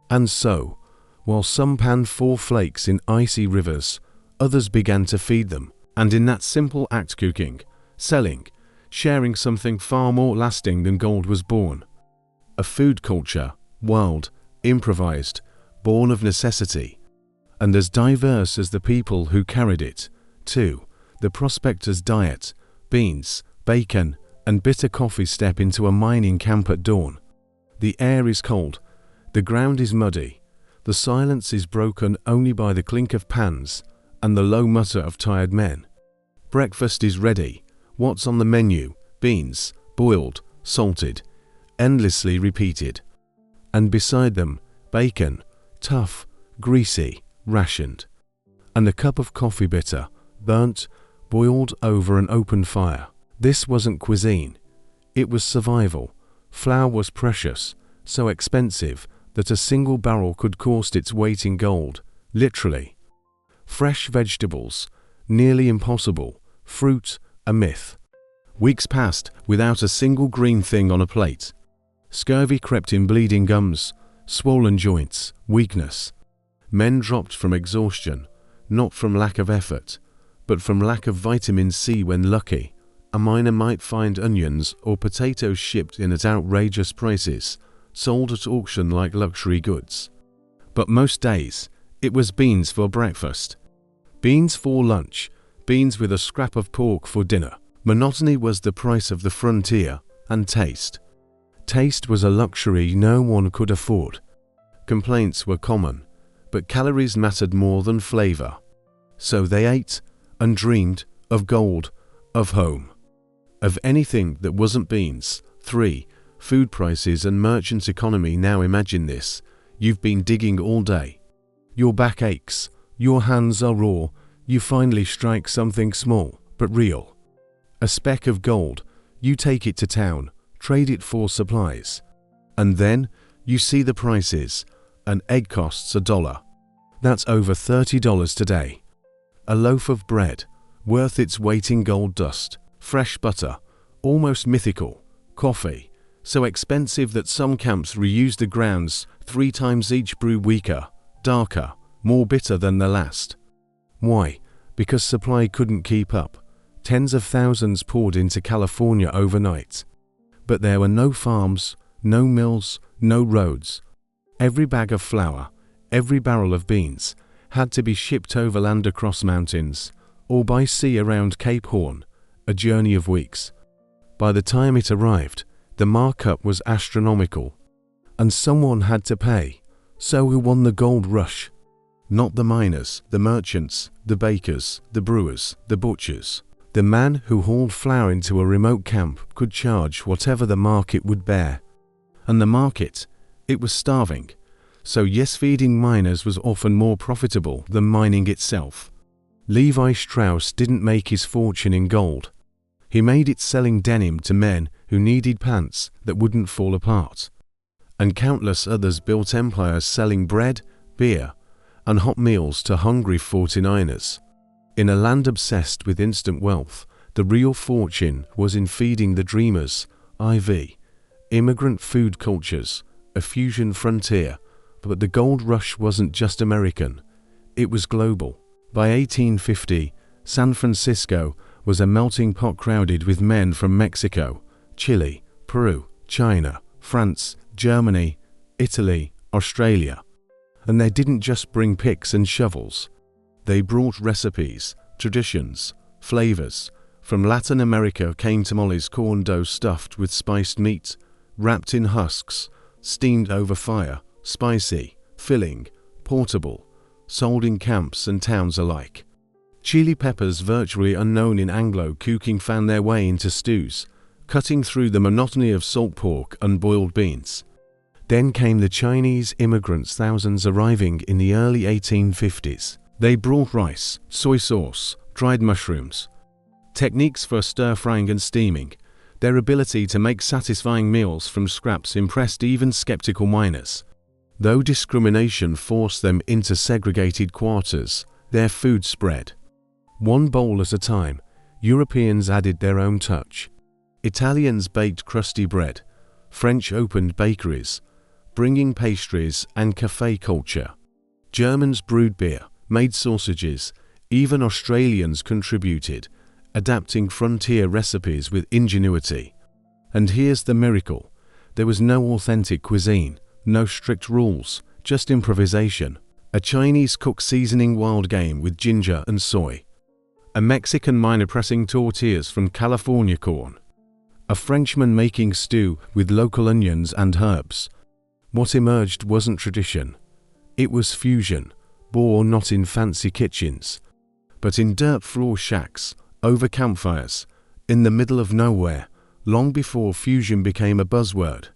And so, while some panned for flakes in icy rivers, others began to feed them, and in that simple act, cooking, selling, sharing, something far more lasting than gold was born. A food culture, wild, improvised, born of necessity, and as diverse as the people who carried it, too. The prospector's diet, beans, bacon, and bitter coffee. Step into a mining camp at dawn. The air is cold, the ground is muddy, the silence is broken only by the clink of pans and the low mutter of tired men. Breakfast is ready. What's on the menu? Beans, boiled, salted, endlessly repeated. And beside them, bacon, tough, greasy, rationed. And a cup of coffee, bitter, burnt, boiled over an open fire. This wasn't cuisine. It was survival. Flour was precious, so expensive that a single barrel could cost its weight in gold, literally. Fresh vegetables, nearly impossible. Fruit, a myth. Weeks passed without a single green thing on a plate. Scurvy crept in, bleeding gums, swollen joints, weakness. Men dropped from exhaustion, not from lack of effort, but from lack of vitamin C. When lucky, a miner might find onions or potatoes shipped in at outrageous prices, sold at auction like luxury goods. But most days, it was beans for breakfast, beans for lunch, beans with a scrap of pork for dinner. Monotony was the price of the frontier, and taste. Taste was a luxury no one could afford. Complaints were common, but calories mattered more than flavor. So they ate and dreamed of gold, of home, of anything that wasn't beans. 3. Food prices and merchant economy. Now imagine this. You've been digging all day. Your back aches, your hands are raw, you finally strike something small, but real. A speck of gold. You take it to town, trade it for supplies. And then you see the prices. An egg costs $1. That's over $30 today. A loaf of bread, worth its weight in gold dust. Fresh butter, almost mythical. Coffee, so expensive that some camps reuse the grounds 3 times each brew, weaker, darker, more bitter than the last. Why? Because supply couldn't keep up. Tens of thousands poured into California overnight. But there were no farms, no mills, no roads. Every bag of flour, every barrel of beans, had to be shipped overland across mountains, or by sea around Cape Horn, a journey of weeks. By the time it arrived, the markup was astronomical. And someone had to pay. So who won the gold rush? Not the miners, the merchants, the bakers, the brewers, the butchers. The man who hauled flour into a remote camp could charge whatever the market would bear. And the market, it was starving. So yes, feeding miners was often more profitable than mining itself. Levi Strauss didn't make his fortune in gold. He made it selling denim to men who needed pants that wouldn't fall apart. And countless others built empires selling bread, beer, and hot meals to hungry 49ers. In a land obsessed with instant wealth, the real fortune was in feeding the dreamers. IV. Immigrant food cultures, a fusion frontier. But the gold rush wasn't just American, it was global. By 1850, San Francisco was a melting pot crowded with men from Mexico, Chile, Peru, China, France, Germany, Italy, Australia. And they didn't just bring picks and shovels. They brought recipes, traditions, flavors. From Latin America came tamales, corn dough stuffed with spiced meat, wrapped in husks, steamed over fire, spicy, filling, portable, sold in camps and towns alike. Chili peppers, virtually unknown in Anglo cooking, found their way into stews, cutting through the monotony of salt pork and boiled beans. Then came the Chinese immigrants, thousands arriving in the early 1850s. They brought rice, soy sauce, dried mushrooms. Techniques for stir-frying and steaming. Their ability to make satisfying meals from scraps impressed even skeptical miners. Though discrimination forced them into segregated quarters, their food spread. One bowl at a time, Europeans added their own touch. Italians baked crusty bread. French opened bakeries, bringing pastries and cafe culture. Germans brewed beer, made sausages. Even Australians contributed, adapting frontier recipes with ingenuity. And here's the miracle. There was no authentic cuisine, no strict rules, just improvisation. A Chinese cook seasoning wild game with ginger and soy. A Mexican miner pressing tortillas from California corn. A Frenchman making stew with local onions and herbs. What emerged wasn't tradition. It was fusion, born not in fancy kitchens, but in dirt floor shacks, over campfires, in the middle of nowhere, long before fusion became a buzzword.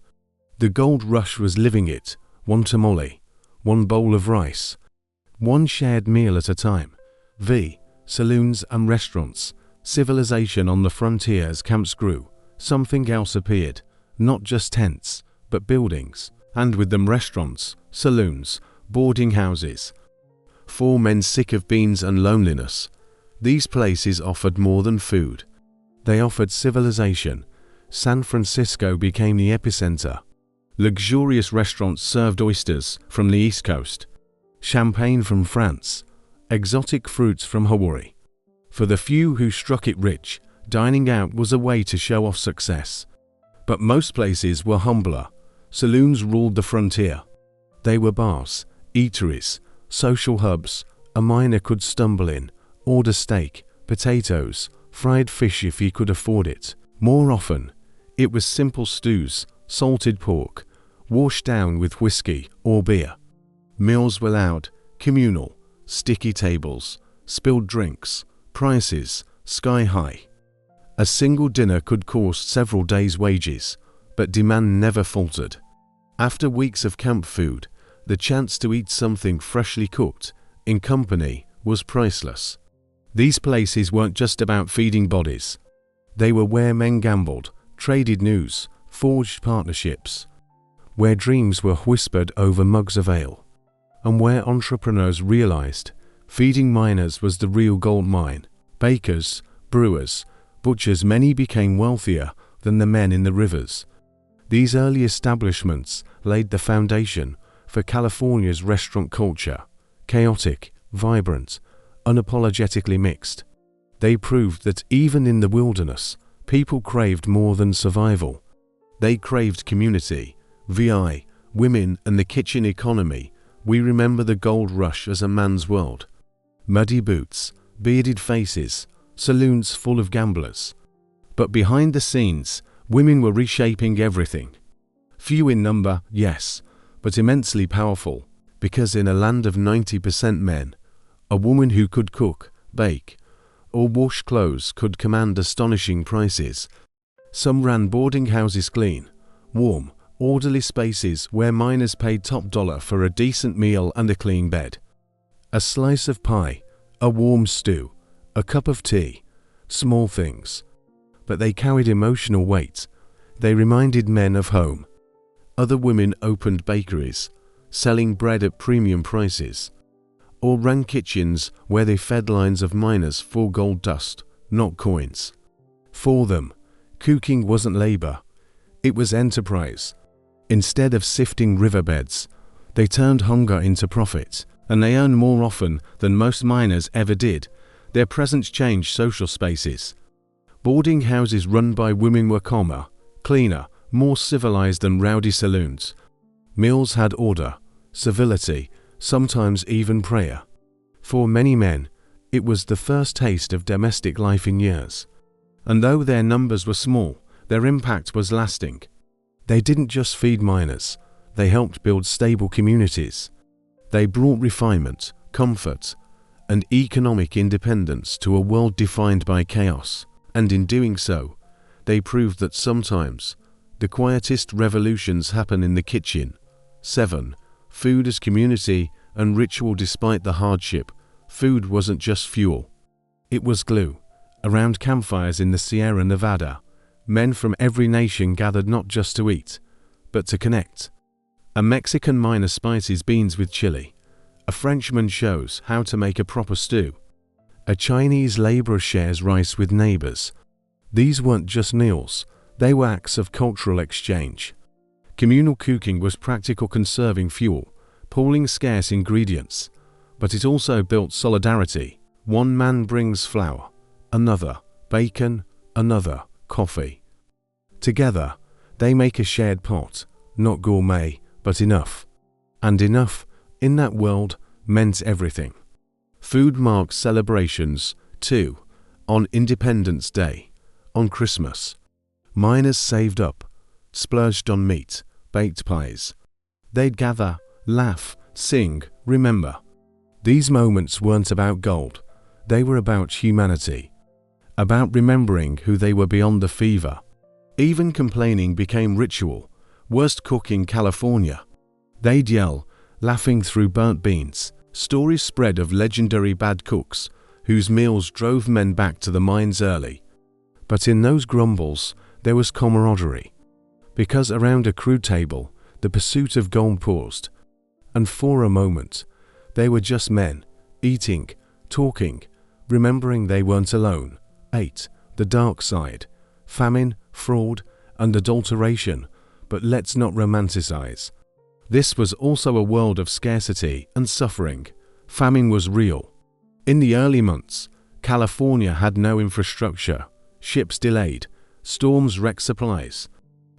The gold rush was living it, one tamale, one bowl of rice, one shared meal at a time. Saloons and restaurants, civilization on the frontier. As camps grew, something else appeared, not just tents, but buildings, and with them restaurants, saloons, boarding houses. For men sick of beans and loneliness, these places offered more than food. They offered civilization. San Francisco became the epicenter. Luxurious restaurants served oysters from the East Coast, champagne from France, exotic fruits from Hawaii. For the few who struck it rich, dining out was a way to show off success. But most places were humbler. Saloons ruled the frontier. They were bars, eateries, social hubs. A miner could stumble in, order steak, potatoes, fried fish if he could afford it. More often, it was simple stews, salted pork, washed down with whiskey or beer. Meals were loud, communal, sticky tables, spilled drinks, prices sky high. A single dinner could cost several days' wages, but demand never faltered. After weeks of camp food, the chance to eat something freshly cooked, in company, was priceless. These places weren't just about feeding bodies. They were where men gambled, traded news, forged partnerships, where dreams were whispered over mugs of ale, and where entrepreneurs realized feeding miners was the real gold mine. Bakers, brewers, butchers, many became wealthier than the men in the rivers. These early establishments laid the foundation for California's restaurant culture, chaotic, vibrant, unapologetically mixed. They proved that even in the wilderness, people craved more than survival. They craved community, VI, women, and the kitchen economy. We remember the gold rush as a man's world. Muddy boots, bearded faces, saloons full of gamblers. But behind the scenes, women were reshaping everything. Few in number, yes, but immensely powerful, because in a land of 90% men, a woman who could cook, bake, or wash clothes could command astonishing prices. Some ran boarding houses, clean, warm, orderly spaces where miners paid top dollar for a decent meal and a clean bed. A slice of pie, a warm stew, a cup of tea, small things. But they carried emotional weight. They reminded men of home. Other women opened bakeries, selling bread at premium prices, or ran kitchens where they fed lines of miners for gold dust, not coins. For them, cooking wasn't labor, it was enterprise. Instead of sifting riverbeds, they turned hunger into profit, and they earned more often than most miners ever did. Their presence changed social spaces. Boarding houses run by women were calmer, cleaner, more civilized than rowdy saloons. Meals had order, civility, sometimes even prayer. For many men, it was the first taste of domestic life in years. And though their numbers were small, their impact was lasting. They didn't just feed miners, they helped build stable communities. They brought refinement, comfort, and economic independence to a world defined by chaos. And in doing so, they proved that sometimes the quietest revolutions happen in the kitchen. 7. Food as community and ritual. Despite the hardship, food wasn't just fuel. It was glue. Around campfires in the Sierra Nevada, men from every nation gathered not just to eat, but to connect. A Mexican miner spices beans with chili. A Frenchman shows how to make a proper stew. A Chinese laborer shares rice with neighbors. These weren't just meals, they were acts of cultural exchange. Communal cooking was practical, conserving fuel, pooling scarce ingredients, but it also built solidarity. One man brings flour, another bacon, another coffee. Together, they make a shared pot, not gourmet, but enough. And enough, in that world, meant everything. Food marks celebrations, too. On Independence Day, on Christmas, miners saved up, splurged on meat, baked pies. They'd gather, laugh, sing, remember. These moments weren't about gold, they were about humanity, about remembering who they were beyond the fever. Even complaining became ritual. Worst cook in California. They'd yell, laughing through burnt beans. Stories spread of legendary bad cooks whose meals drove men back to the mines early. But in those grumbles, there was camaraderie. Because around a crude table, the pursuit of gold paused. And for a moment, they were just men, eating, talking, remembering they weren't alone. 8. The dark side. Famine, fraud, and adulteration. But let's not romanticize. This was also a world of scarcity and suffering. Famine was real. In the early months, California had no infrastructure. Ships delayed. Storms wrecked supplies.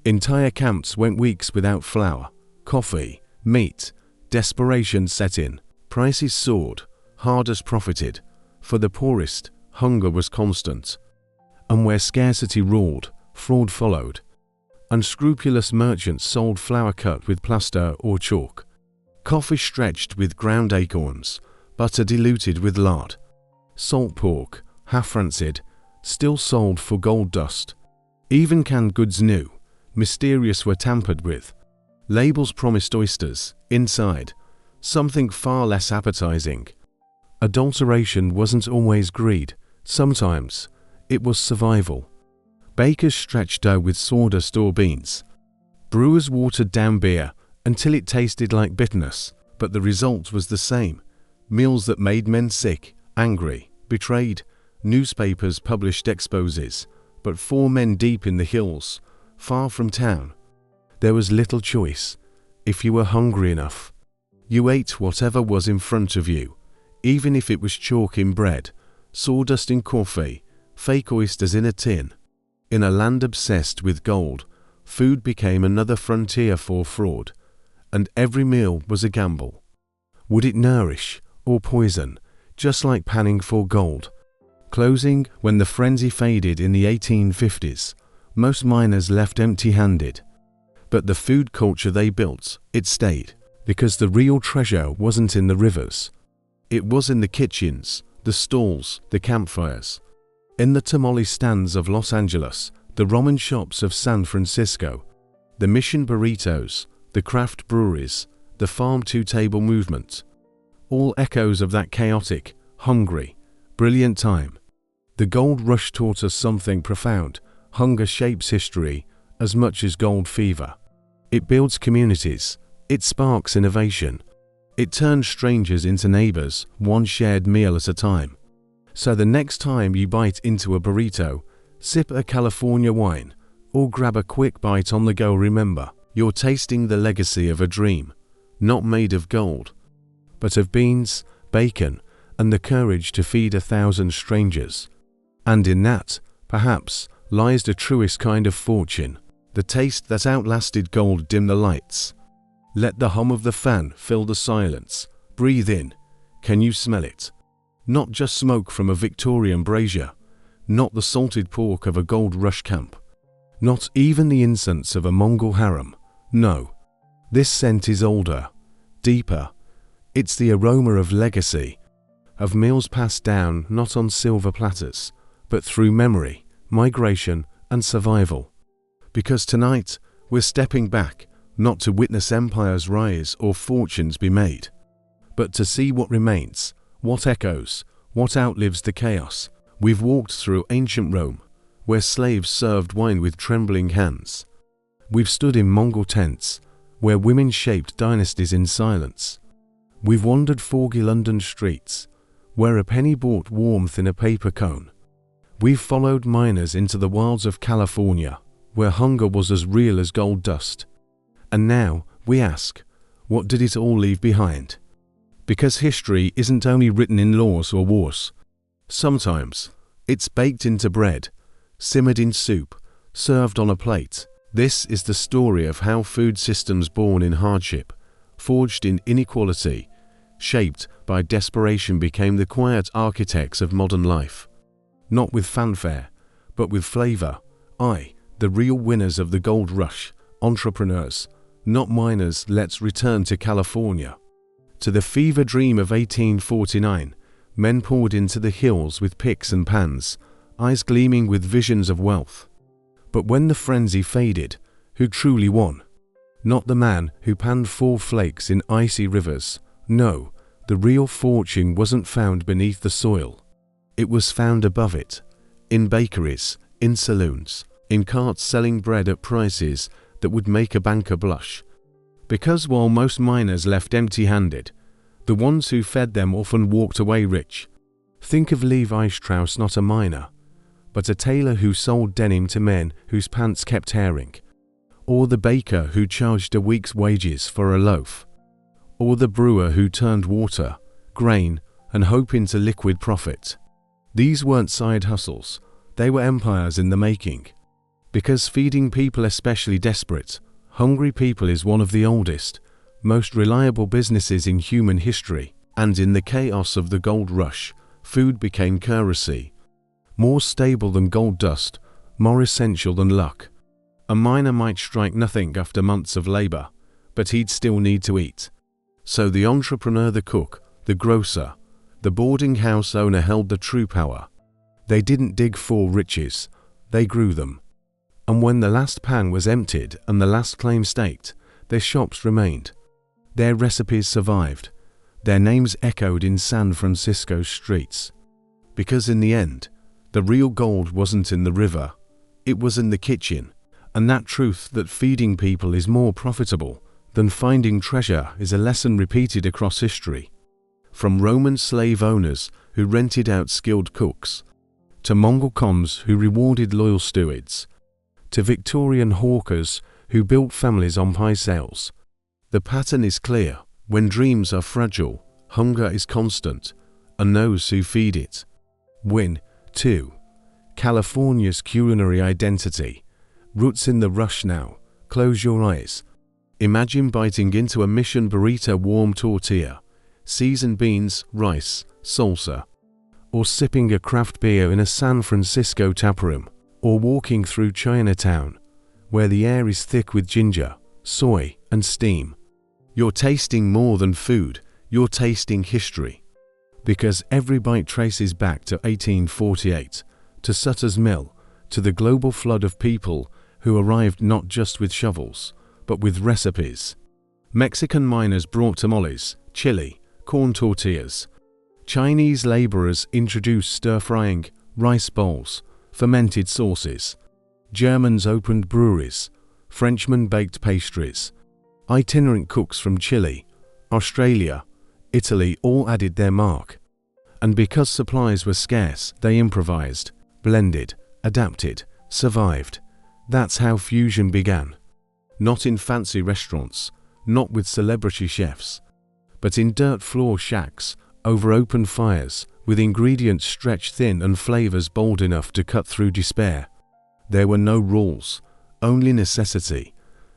Entire camps went weeks without flour, coffee, meat. Desperation set in. Prices soared. Hardest profited. For the poorest, hunger was constant. And where scarcity ruled, fraud followed. Unscrupulous merchants sold flour cut with plaster or chalk, coffee stretched with ground acorns, butter diluted with lard, salt pork, half rancid, still sold for gold dust. Even canned goods new, mysterious, were tampered with. Labels promised oysters, inside, something far less appetizing. Adulteration wasn't always greed, sometimes it was survival. Bakers stretched dough with sawdust or beans. Brewers watered down beer until it tasted like bitterness, but the result was the same. Meals that made men sick, angry, betrayed. Newspapers published exposes, but 4 men deep in the hills, far from town, there was little choice. If you were hungry enough, you ate whatever was in front of you, even if it was chalk in bread, sawdust in coffee, fake oysters in a tin. In a land obsessed with gold, food became another frontier for fraud, and every meal was a gamble. Would it nourish or poison, just like panning for gold? Closing, when the frenzy faded in the 1850s, most miners left empty-handed. But the food culture they built, it stayed, because the real treasure wasn't in the rivers. It was in the kitchens, the stalls, the campfires. In the tamale stands of Los Angeles, the ramen shops of San Francisco, the mission burritos, the craft breweries, the farm-to-table movement. All echoes of that chaotic, hungry, brilliant time. The gold rush taught us something profound. Hunger shapes history as much as gold fever. It builds communities. It sparks innovation. It turns strangers into neighbors, one shared meal at a time. So the next time you bite into a burrito, sip a California wine, or grab a quick bite on the go, remember, you're tasting the legacy of a dream, not made of gold, but of beans, bacon, and the courage to feed 1,000 strangers. And in that, perhaps, lies the truest kind of fortune, the taste that outlasted gold. Dim the lights. Let the hum of the fan fill the silence. Breathe in. Can you smell it? Not just smoke from a Victorian brazier, not the salted pork of a gold rush camp, not even the incense of a Mongol harem. No, this scent is older, deeper. It's the aroma of legacy, of meals passed down not on silver platters, but through memory, migration, and survival. Because tonight, we're stepping back, not to witness empires rise or fortunes be made, but to see what remains, what echoes, what outlives the chaos. We've walked through ancient Rome, where slaves served wine with trembling hands. We've stood in Mongol tents, where women shaped dynasties in silence. We've wandered foggy London streets, where a penny brought warmth in a paper cone. We've followed miners into the wilds of California, where hunger was as real as gold dust. And now, we ask, what did it all leave behind? Because history isn't only written in laws or wars. Sometimes, it's baked into bread, simmered in soup, served on a plate. This is the story of how food systems born in hardship, forged in inequality, shaped by desperation, became the quiet architects of modern life. Not with fanfare, but with flavor. The real winners of the gold rush, entrepreneurs, not miners. Let's return to California. To the fever dream of 1849, men poured into the hills with picks and pans, eyes gleaming with visions of wealth. But when the frenzy faded, who truly won? Not the man who panned 4 flakes in icy rivers. No, the real fortune wasn't found beneath the soil. It was found above it, in bakeries, in saloons, in carts selling bread at prices that would make a banker blush. Because while most miners left empty-handed, the ones who fed them often walked away rich. Think of Levi Strauss, not a miner, but a tailor who sold denim to men whose pants kept tearing, or the baker who charged a week's wages for a loaf, or the brewer who turned water, grain, and hope into liquid profit. These weren't side hustles, they were empires in the making. Because feeding people, especially desperate, hungry people, is one of the oldest, most reliable businesses in human history. And in the chaos of the gold rush, food became currency, more stable than gold dust, more essential than luck. A miner might strike nothing after months of labor, but he'd still need to eat. So the entrepreneur, the cook, the grocer, the boarding house owner held the true power. They didn't dig for riches, they grew them. And when the last pan was emptied and the last claim staked, their shops remained. Their recipes survived. Their names echoed in San Francisco's streets. Because in the end, the real gold wasn't in the river, it was in the kitchen. And that truth that feeding people is more profitable than finding treasure is a lesson repeated across history. From Roman slave owners who rented out skilled cooks, to Mongol khans who rewarded loyal stewards, to Victorian hawkers who built families on pie sales. The pattern is clear. When dreams are fragile, hunger is constant, and those who feed it win. 2. California's culinary identity. Roots in the rush now. Close your eyes. Imagine biting into a Mission burrito, warm tortilla, seasoned beans, rice, salsa, or sipping a craft beer in a San Francisco taproom, or walking through Chinatown, where the air is thick with ginger, soy, and steam. You're tasting more than food, you're tasting history. Because every bite traces back to 1848, to Sutter's Mill, to the global flood of people who arrived not just with shovels, but with recipes. Mexican miners brought tamales, chili, corn tortillas. Chinese laborers introduced stir-frying, rice bowls, fermented sauces. Germans opened breweries. Frenchmen baked pastries. Itinerant cooks from Chile, Australia, Italy all added their mark. And because supplies were scarce, they improvised, blended, adapted, survived. That's how fusion began. Not in fancy restaurants, not with celebrity chefs, but in dirt floor shacks, over open fires, with ingredients stretched thin and flavors bold enough to cut through despair. There were no rules, only necessity,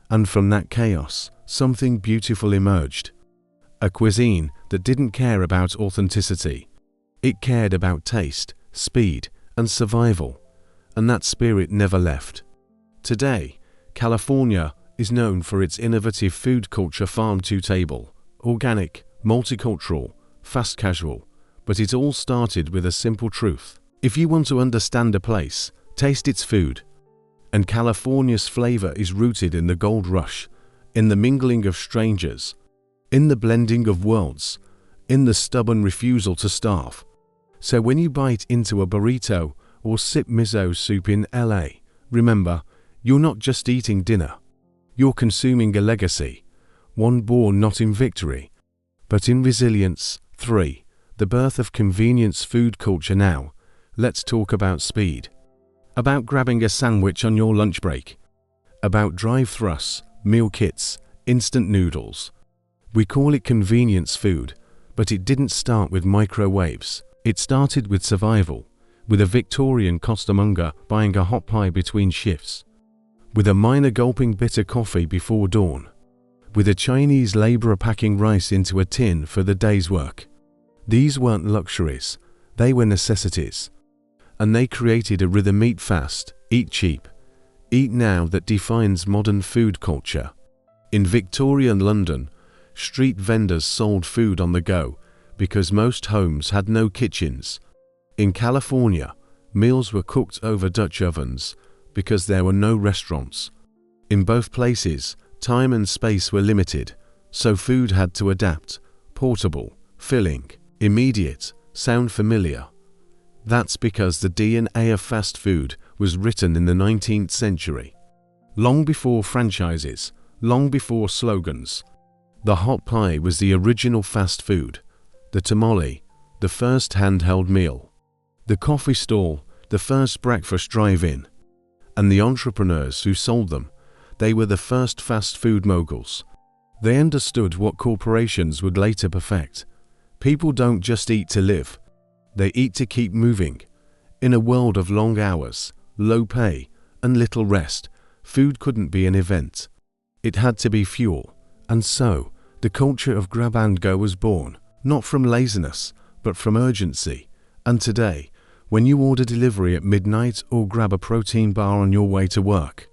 and from that chaos, something beautiful emerged. A cuisine that didn't care about authenticity. It cared about taste, speed, and survival, and that spirit never left. Today, California is known for its innovative food culture, farm to table, organic, multicultural, fast casual, but it all started with a simple truth. If you want to understand a place, taste its food. And California's flavor is rooted in the gold rush, in the mingling of strangers, in the blending of worlds, in the stubborn refusal to starve. So when you bite into a burrito or sip miso soup in LA, remember, you're not just eating dinner. You're consuming a legacy, one born not in victory, but in resilience. 3. The birth of convenience food culture. Now, let's talk about speed. About grabbing a sandwich on your lunch break. About drive-thrus, meal kits, instant noodles. We call it convenience food, but it didn't start with microwaves. It started with survival, with a Victorian costermonger buying a hot pie between shifts, with a miner gulping bitter coffee before dawn, with a Chinese laborer packing rice into a tin for the day's work. These weren't luxuries, they were necessities. And they created a rhythm: eat fast, eat cheap, eat now that defines modern food culture. In Victorian London, street vendors sold food on the go because most homes had no kitchens. In California, meals were cooked over Dutch ovens because there were no restaurants. In both places, time and space were limited, so food had to adapt: portable, filling, immediate, sound familiar. That's because the DNA of fast food was written in the 19th century. Long before franchises, long before slogans. The hot pie was the original fast food. The tamale, the first handheld meal. The coffee stall, the first breakfast drive-in. And the entrepreneurs who sold them, they were the first fast food moguls. They understood what corporations would later perfect. People don't just eat to live. They eat to keep moving. In a world of long hours, low pay, and little rest, food couldn't be an event. It had to be fuel. And so, the culture of grab and go was born, not from laziness, but from urgency. And today, when you order delivery at midnight or grab a protein bar on your way to work.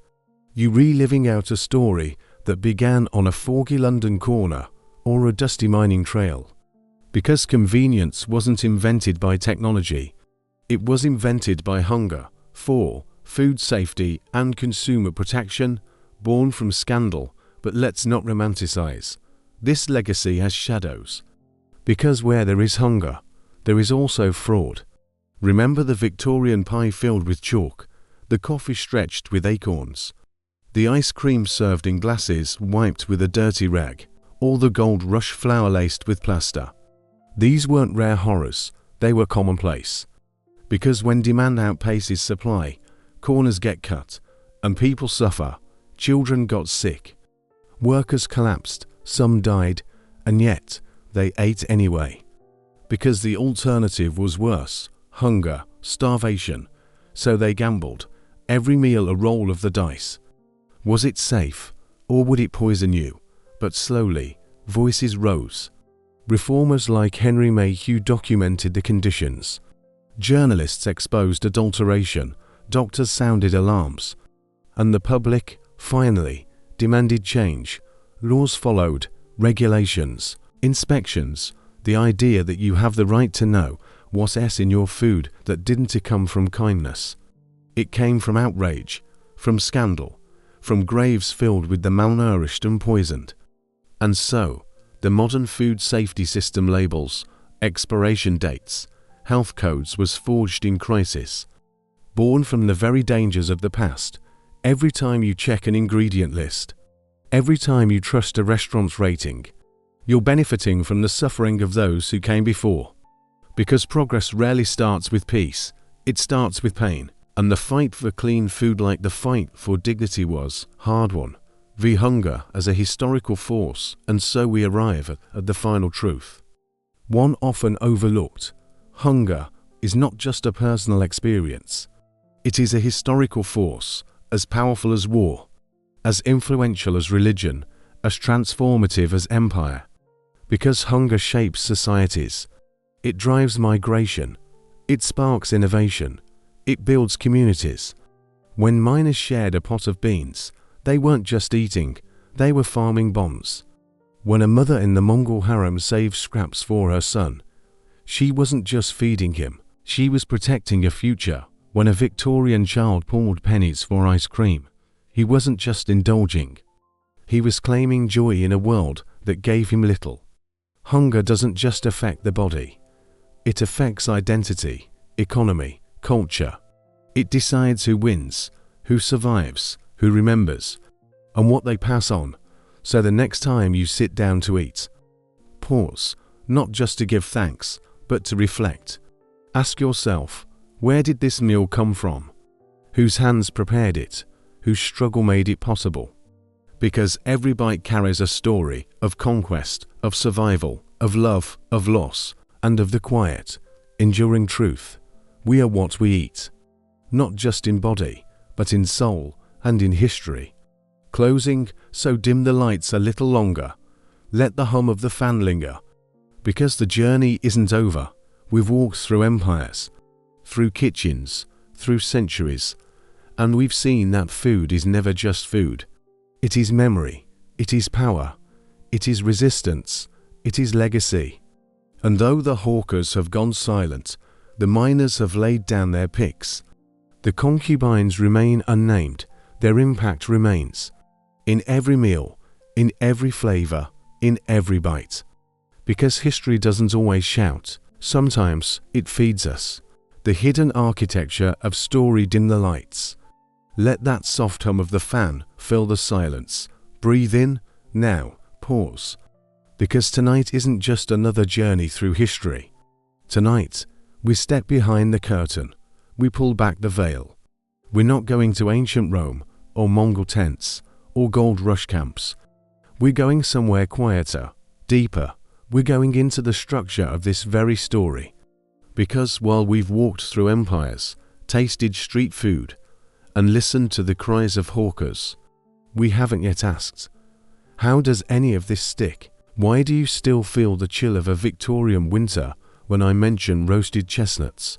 You reliving out a story that began on a foggy London corner or a dusty mining trail. Because convenience wasn't invented by technology, it was invented by hunger for food safety and consumer protection, born from scandal. But let's not romanticize. This legacy has shadows. Because where there is hunger, there is also fraud. Remember the Victorian pie filled with chalk, the coffee stretched with acorns, the ice cream served in glasses wiped with a dirty rag, or the gold rush flour laced with plaster. These weren't rare horrors, they were commonplace. Because when demand outpaces supply, corners get cut, and people suffer. Children got sick. Workers collapsed, some died, and yet they ate anyway. Because the alternative was worse, hunger, starvation, so they gambled, every meal a roll of the dice. Was it safe, or would it poison you? But slowly, voices rose. Reformers like Henry Mayhew documented the conditions. Journalists exposed adulteration, doctors sounded alarms, and the public, finally, demanded change. Laws followed, regulations, inspections, the idea that you have the right to know what's in your food that didn't come from kindness. It came from outrage, from scandal, from graves filled with the malnourished and poisoned. And so, the modern food safety system labels, expiration dates, health codes was forged in crisis. Born from the very dangers of the past, every time you check an ingredient list, every time you trust a restaurant's rating, you're benefiting from the suffering of those who came before. Because progress rarely starts with peace, it starts with pain. And the fight for clean food, like the fight for dignity, was hard one. V hunger as a historical force, and so we arrive at the final truth. One often overlooked. Hunger is not just a personal experience. It is a historical force, as powerful as war, as influential as religion, as transformative as empire. Because hunger shapes societies. It drives migration. It sparks innovation. It builds communities. When miners shared a pot of beans, they weren't just eating, they were farming bonds. When a mother in the Mongol harem saved scraps for her son, she wasn't just feeding him, she was protecting a future. When a Victorian child poured pennies for ice cream, he wasn't just indulging, he was claiming joy in a world that gave him little. Hunger doesn't just affect the body, it affects identity, economy, culture. It decides who wins, who survives, who remembers, and what they pass on. So the next time you sit down to eat, pause, not just to give thanks, but to reflect. Ask yourself, where did this meal come from? Whose hands prepared it? Whose struggle made it possible? Because every bite carries a story of conquest, of survival, of love, of loss, and of the quiet, enduring truth. We are what we eat, not just in body, but in soul and in history. Closing, so dim the lights a little longer. Let the hum of the fan linger. Because the journey isn't over. We've walked through empires, through kitchens, through centuries, and we've seen that food is never just food. It is memory, it is power, it is resistance, it is legacy. And though the hawkers have gone silent, the miners have laid down their picks, the concubines remain unnamed, their impact remains. In every meal, in every flavor, in every bite. Because history doesn't always shout, sometimes it feeds us. The hidden architecture of story dim the lights. Let that soft hum of the fan fill the silence. Breathe in, now, pause. Because tonight isn't just another journey through history. Tonight, we step behind the curtain. We pull back the veil. We're not going to ancient Rome, or Mongol tents, or gold rush camps. We're going somewhere quieter, deeper. We're going into the structure of this very story. Because while we've walked through empires, tasted street food, and listened to the cries of hawkers, we haven't yet asked, how does any of this stick? Why do you still feel the chill of a Victorian winter when I mention roasted chestnuts?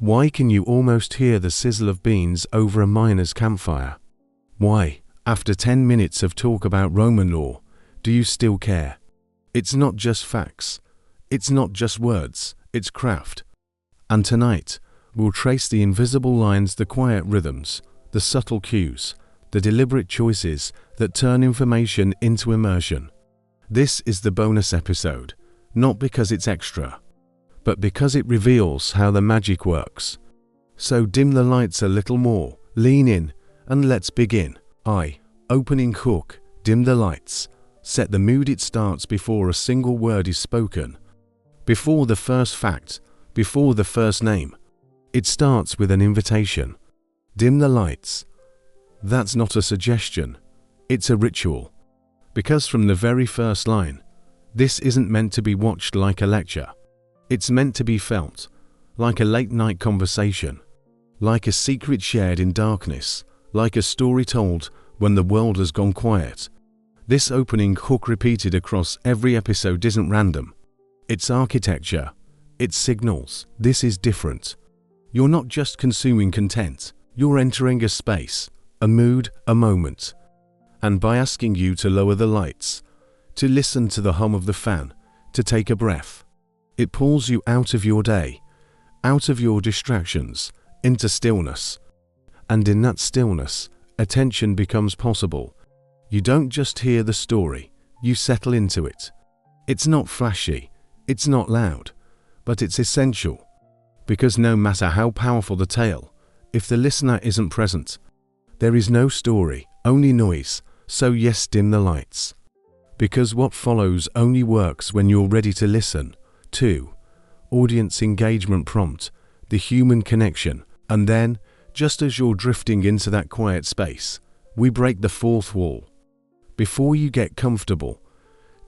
Why can you almost hear the sizzle of beans over a miner's campfire? Why, after 10 minutes of talk about Roman law, do you still care? It's not just facts. It's not just words. It's craft. And tonight, we'll trace the invisible lines, the quiet rhythms, the subtle cues, the deliberate choices that turn information into immersion. This is the bonus episode, not because it's extra, but because it reveals how the magic works. So dim the lights a little more, lean in, and let's begin. Opening hook, dim the lights. Set the mood. It starts before a single word is spoken, before the first fact, before the first name. It starts with an invitation. Dim the lights. That's not a suggestion, it's a ritual. Because from the very first line, this isn't meant to be watched like a lecture. It's meant to be felt, like a late-night conversation, like a secret shared in darkness, like a story told when the world has gone quiet. This opening hook, repeated across every episode, isn't random. It's architecture. It signals this is different. You're not just consuming content, you're entering a space, a mood, a moment. And by asking you to lower the lights, to listen to the hum of the fan, to take a breath, it pulls you out of your day, out of your distractions, into stillness. And in that stillness, attention becomes possible. You don't just hear the story, you settle into it. It's not flashy, it's not loud, but it's essential. Because no matter how powerful the tale, if the listener isn't present, there is no story, only noise. So yes, dim the lights. Because what follows only works when you're ready to listen. 2. Audience engagement prompt, the human connection. And then, just as you're drifting into that quiet space, we break the fourth wall. Before you get comfortable,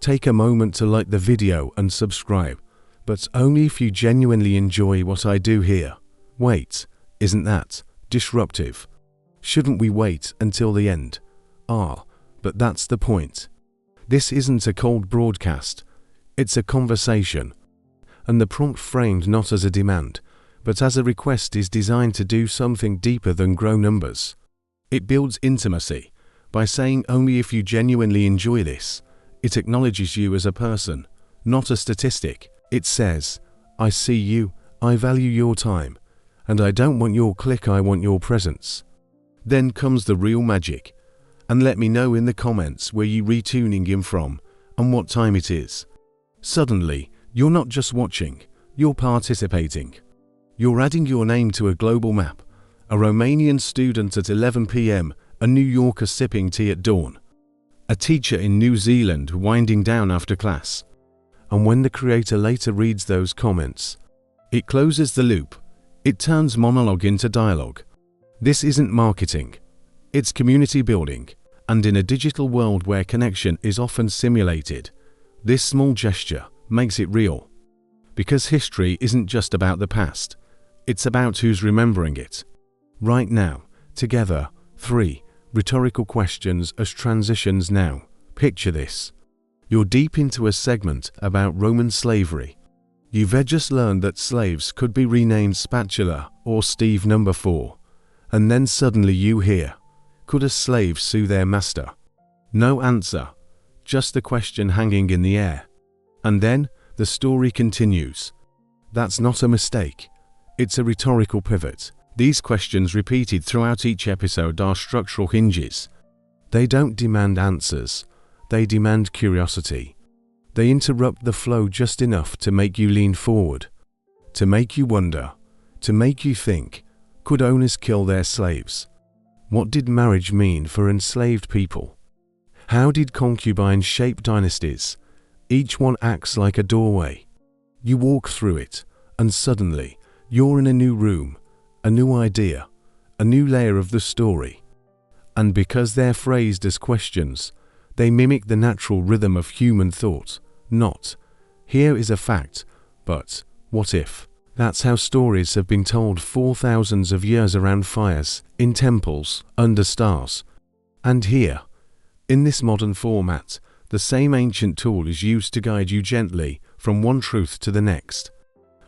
take a moment to like the video and subscribe, but only if you genuinely enjoy what I do here. Wait, isn't that disruptive? Shouldn't we wait until the end? But that's the point. This isn't a cold broadcast, it's a conversation. And the prompt, framed not as a demand, but as a request, is designed to do something deeper than grow numbers. It builds intimacy by saying only if you genuinely enjoy this. It acknowledges you as a person, not a statistic. It says, I see you, I value your time, and I don't want your click, I want your presence. Then comes the real magic. And let me know in the comments where you're retuning in from and what time it is. Suddenly, you're not just watching, you're participating. You're adding your name to a global map, a Romanian student at 11 p.m, a New Yorker sipping tea at dawn, a teacher in New Zealand winding down after class. And when the creator later reads those comments, it closes the loop. It turns monologue into dialogue. This isn't marketing. It's community building, and in a digital world where connection is often simulated, this small gesture makes it real. Because history isn't just about the past, it's about who's remembering it. Right now, together. 3. Rhetorical questions as transitions now. Picture this. You're deep into a segment about Roman slavery. You've just learned that slaves could be renamed Spatula or Steve Number 4. And then suddenly you hear, could a slave sue their master? No answer, just the question hanging in the air. And then the story continues. That's not a mistake. It's a rhetorical pivot. These questions, repeated throughout each episode, are structural hinges. They don't demand answers. They demand curiosity. They interrupt the flow just enough to make you lean forward, to make you wonder, to make you think, could owners kill their slaves? What did marriage mean for enslaved people? How did concubines shape dynasties? Each one acts like a doorway. You walk through it, and suddenly, you're in a new room, a new idea, a new layer of the story. And because they're phrased as questions, they mimic the natural rhythm of human thought. Not, here is a fact, but, what if? That's how stories have been told for thousands of years around fires, in temples, under stars. And here, in this modern format, the same ancient tool is used to guide you gently from one truth to the next,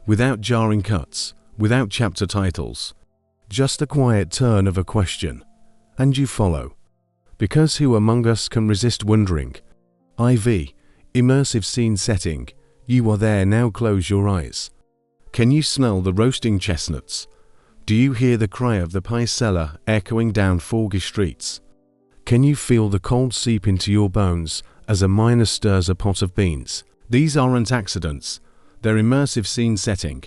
without jarring cuts, without chapter titles. Just a quiet turn of a question, and you follow. Because who among us can resist wondering? IV, immersive scene setting, you are there now, close your eyes. Can you smell the roasting chestnuts? Do you hear the cry of the pie seller echoing down foggy streets? Can you feel the cold seep into your bones as a miner stirs a pot of beans? These aren't accidents, they're immersive scene setting.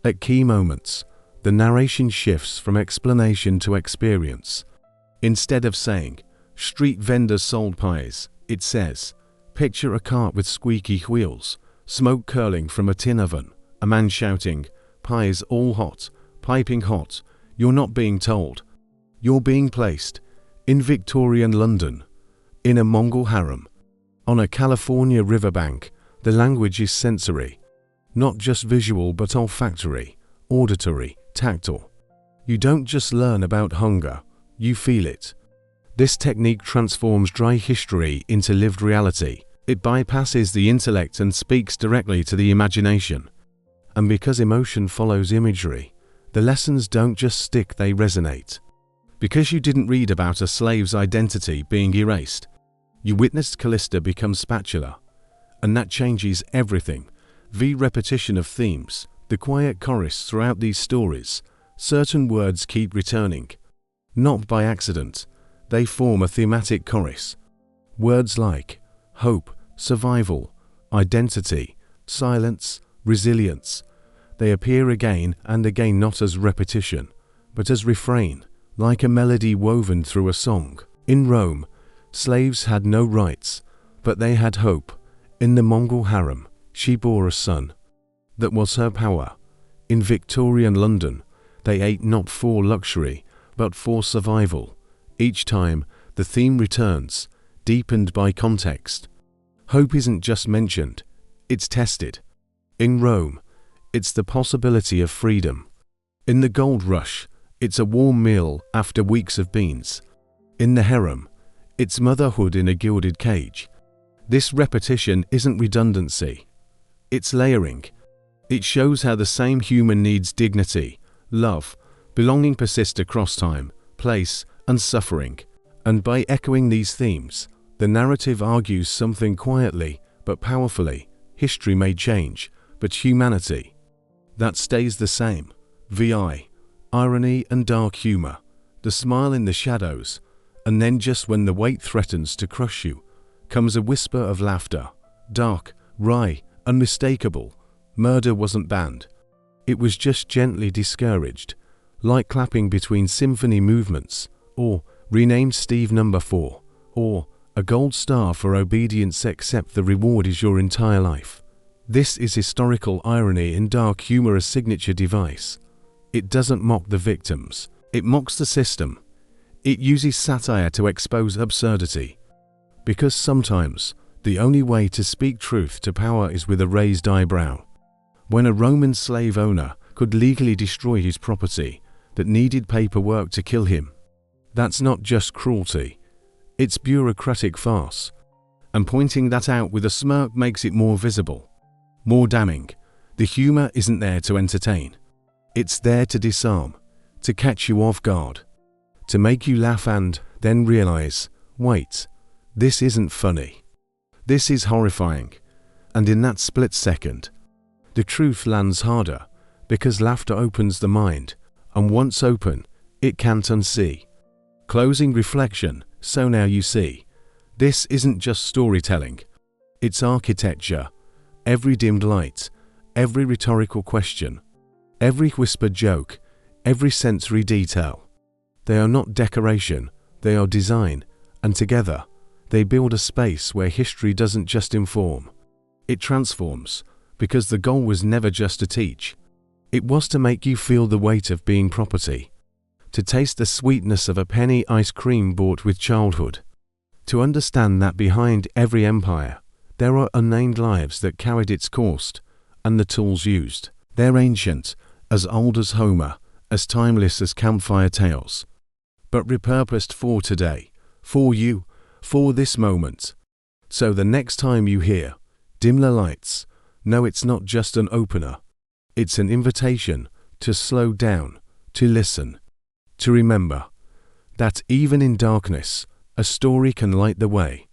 At key moments, the narration shifts from explanation to experience. Instead of saying, street vendors sold pies, it says, picture a cart with squeaky wheels, smoke curling from a tin oven, a man shouting, pies all hot, piping hot. You're not being told. You're being placed in Victorian London, in a Mongol harem, on a California riverbank. The language is sensory, not just visual but olfactory, auditory, tactile. You don't just learn about hunger, you feel it. This technique transforms dry history into lived reality. It bypasses the intellect and speaks directly to the imagination. And because emotion follows imagery, the lessons don't just stick, they resonate. Because you didn't read about a slave's identity being erased, you witnessed Callista become spatula. And that changes everything. The repetition of themes, the quiet chorus throughout these stories, certain words keep returning. Not by accident, they form a thematic chorus. Words like hope, survival, identity, silence, resilience. They appear again and again, not as repetition, but as refrain, like a melody woven through a song. In Rome, slaves had no rights, but they had hope. In the Mongol harem, she bore a son. That was her power. In Victorian London, they ate not for luxury, but for survival. Each time, the theme returns, deepened by context. Hope isn't just mentioned, it's tested. In Rome, it's the possibility of freedom. In the gold rush, it's a warm meal after weeks of beans. In the harem, it's motherhood in a gilded cage. This repetition isn't redundancy, it's layering. It shows how the same human needs dignity, love, belonging persist across time, place, and suffering. And by echoing these themes, the narrative argues something quietly but powerfully. History may change, but humanity, that stays the same. VI, irony and dark humor, the smile in the shadows, and then just when the weight threatens to crush you, comes a whisper of laughter. Dark, wry, unmistakable. Murder wasn't banned. It was just gently discouraged, like clapping between symphony movements, or renamed Steve number 4, or a gold star for obedience, except the reward is your entire life. This is historical irony in dark humor, a signature device. It doesn't mock the victims, it mocks the system. It uses satire to expose absurdity. Because sometimes, the only way to speak truth to power is with a raised eyebrow. When a Roman slave owner could legally destroy his property that needed paperwork to kill him, that's not just cruelty, it's bureaucratic farce. And pointing that out with a smirk makes it more visible, more damning. The humor isn't there to entertain. It's there to disarm, to catch you off guard, to make you laugh and then realize, wait, this isn't funny. This is horrifying. And in that split second, the truth lands harder, because laughter opens the mind, and once open, it can't unsee. Closing reflection. So now you see, this isn't just storytelling, it's architecture. Every dimmed light, every rhetorical question, every whispered joke, every sensory detail. They are not decoration, they are design, and together, they build a space where history doesn't just inform, it transforms, because the goal was never just to teach. It was to make you feel the weight of being property, to taste the sweetness of a penny ice cream bought with childhood, to understand that behind every empire, there are unnamed lives that carried its course, and the tools used. They're ancient, as old as Homer, as timeless as campfire tales, but repurposed for today, for you, for this moment. So the next time you hear, dim the lights, know it's not just an opener, it's an invitation to slow down, to listen, to remember that even in darkness, a story can light the way.